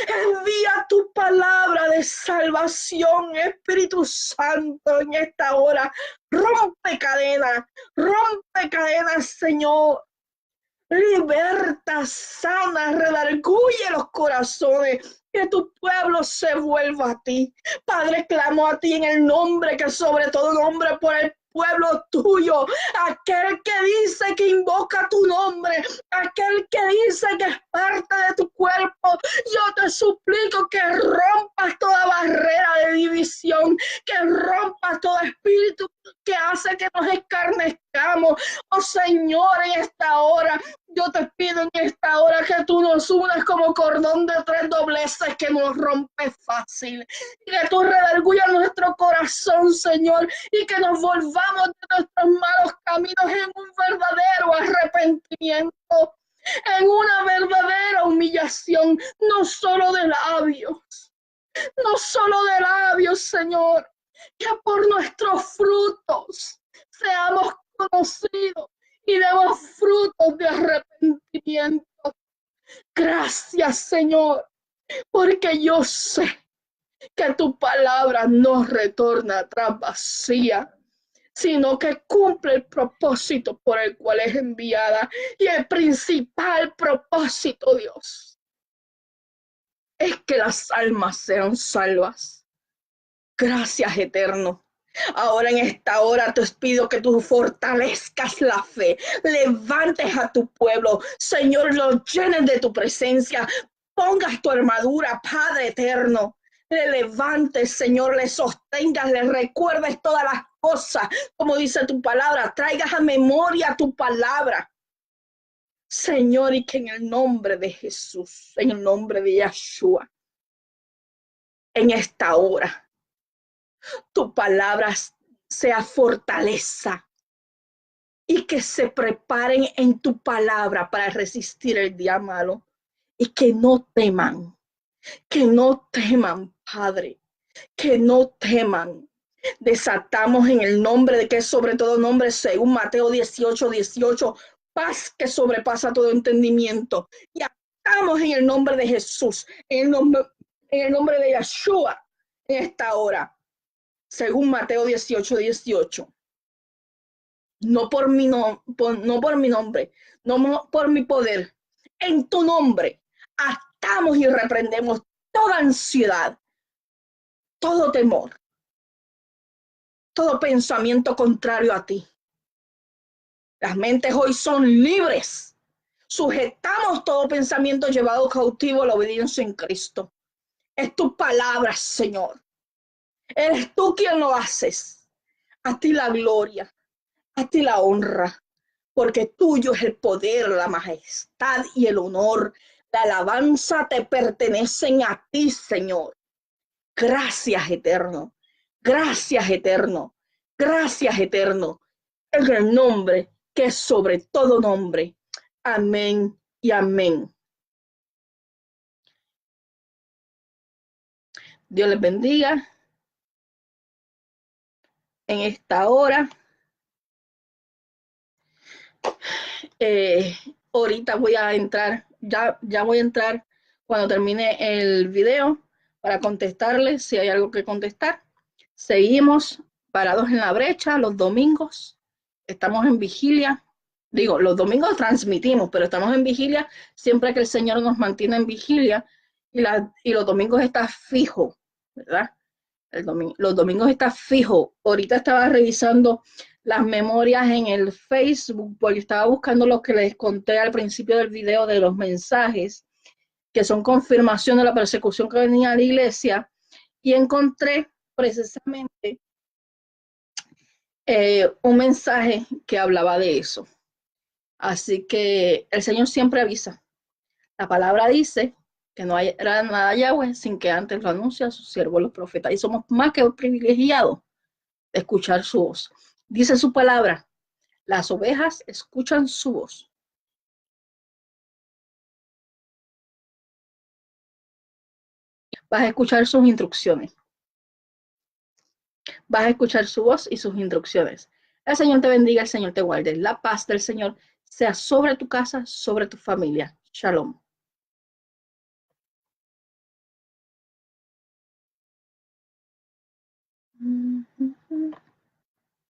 Envía tu palabra de salvación, Espíritu Santo, en esta hora. Rompe cadenas, Señor. Liberta, sana, redarguye los corazones. Que tu pueblo se vuelva a ti. Padre, clamo a ti en el nombre que sobre todo nombre por el pueblo tuyo, aquel que dice que invoca tu nombre, aquel que dice que es parte de tu cuerpo. Yo te suplico que rompas toda barrera de división, que rompas todo espíritu que hace que nos escarnezcamos. Oh Señor, en esta hora, yo te pido en esta hora que tú nos unas como cordón de tres dobleces, que nos rompe fácil, y que tú redarguyas nuestro corazón, Señor, y que nos volvamos de nuestros malos caminos en un verdadero arrepentimiento, en una verdadera humillación, no solo de labios, Señor, que por nuestros frutos seamos conocidos y demos frutos de arrepentimiento. Gracias, Señor, porque yo sé que tu palabra no retorna atrás vacía, sino que cumple el propósito por el cual es enviada. Y el principal propósito, Dios, es que las almas sean salvas. Gracias, Eterno. Ahora en esta hora te pido que tú fortalezcas la fe, levantes a tu pueblo, Señor, lo llenes de tu presencia, pongas tu armadura, Padre eterno, le levantes, Señor, le sostengas, le recuerdes todas las cosas, como dice tu palabra, traigas a memoria tu palabra, Señor, y que en el nombre de Jesús, en el nombre de Yeshua, en esta hora, tu palabra sea fortaleza y que se preparen en tu palabra para resistir el día malo y que no teman, Padre, que no teman. Desatamos en el nombre de que es sobre todo nombre, según Mateo 18:18, paz que sobrepasa todo entendimiento. Y atamos en el nombre de Jesús, en el nombre de Yeshua, en esta hora. Según Mateo 18:18, no por mi nombre, no por mi poder, en tu nombre, atamos y reprendemos toda ansiedad, todo temor, todo pensamiento contrario a ti. Las mentes hoy son libres. Sujetamos todo pensamiento llevado cautivo a la obediencia en Cristo. Es tu palabra, Señor. Eres tú quien lo haces. A ti la gloria, a ti la honra, porque tuyo es el poder, la majestad y el honor. La alabanza te pertenecen a ti, Señor. Gracias, eterno. Gracias, eterno. Gracias, eterno. En el nombre que es sobre todo nombre. Amén y amén. Dios les bendiga en esta hora. Ahorita voy a entrar, ya voy a entrar cuando termine el video para contestarles si hay algo que contestar. Seguimos parados en la brecha los domingos. Estamos en vigilia. Digo, los domingos transmitimos, pero estamos en vigilia siempre que el Señor nos mantiene en vigilia y los domingos está fijo, ¿verdad? Los domingos está fijo. Ahorita estaba revisando las memorias en el Facebook porque estaba buscando lo que les conté al principio del video de los mensajes que son confirmación de la persecución que venía a la iglesia y encontré precisamente un mensaje que hablaba de eso. Así que el Señor siempre avisa. La palabra dice que no hay nada Yahweh sin que antes lo anuncie a sus siervos los profetas y somos más que privilegiados de escuchar su voz. Dice su palabra, las ovejas escuchan su voz. Vas a escuchar sus instrucciones. Vas a escuchar su voz y sus instrucciones. El Señor te bendiga, el Señor te guarde. La paz del Señor sea sobre tu casa, sobre tu familia. Shalom.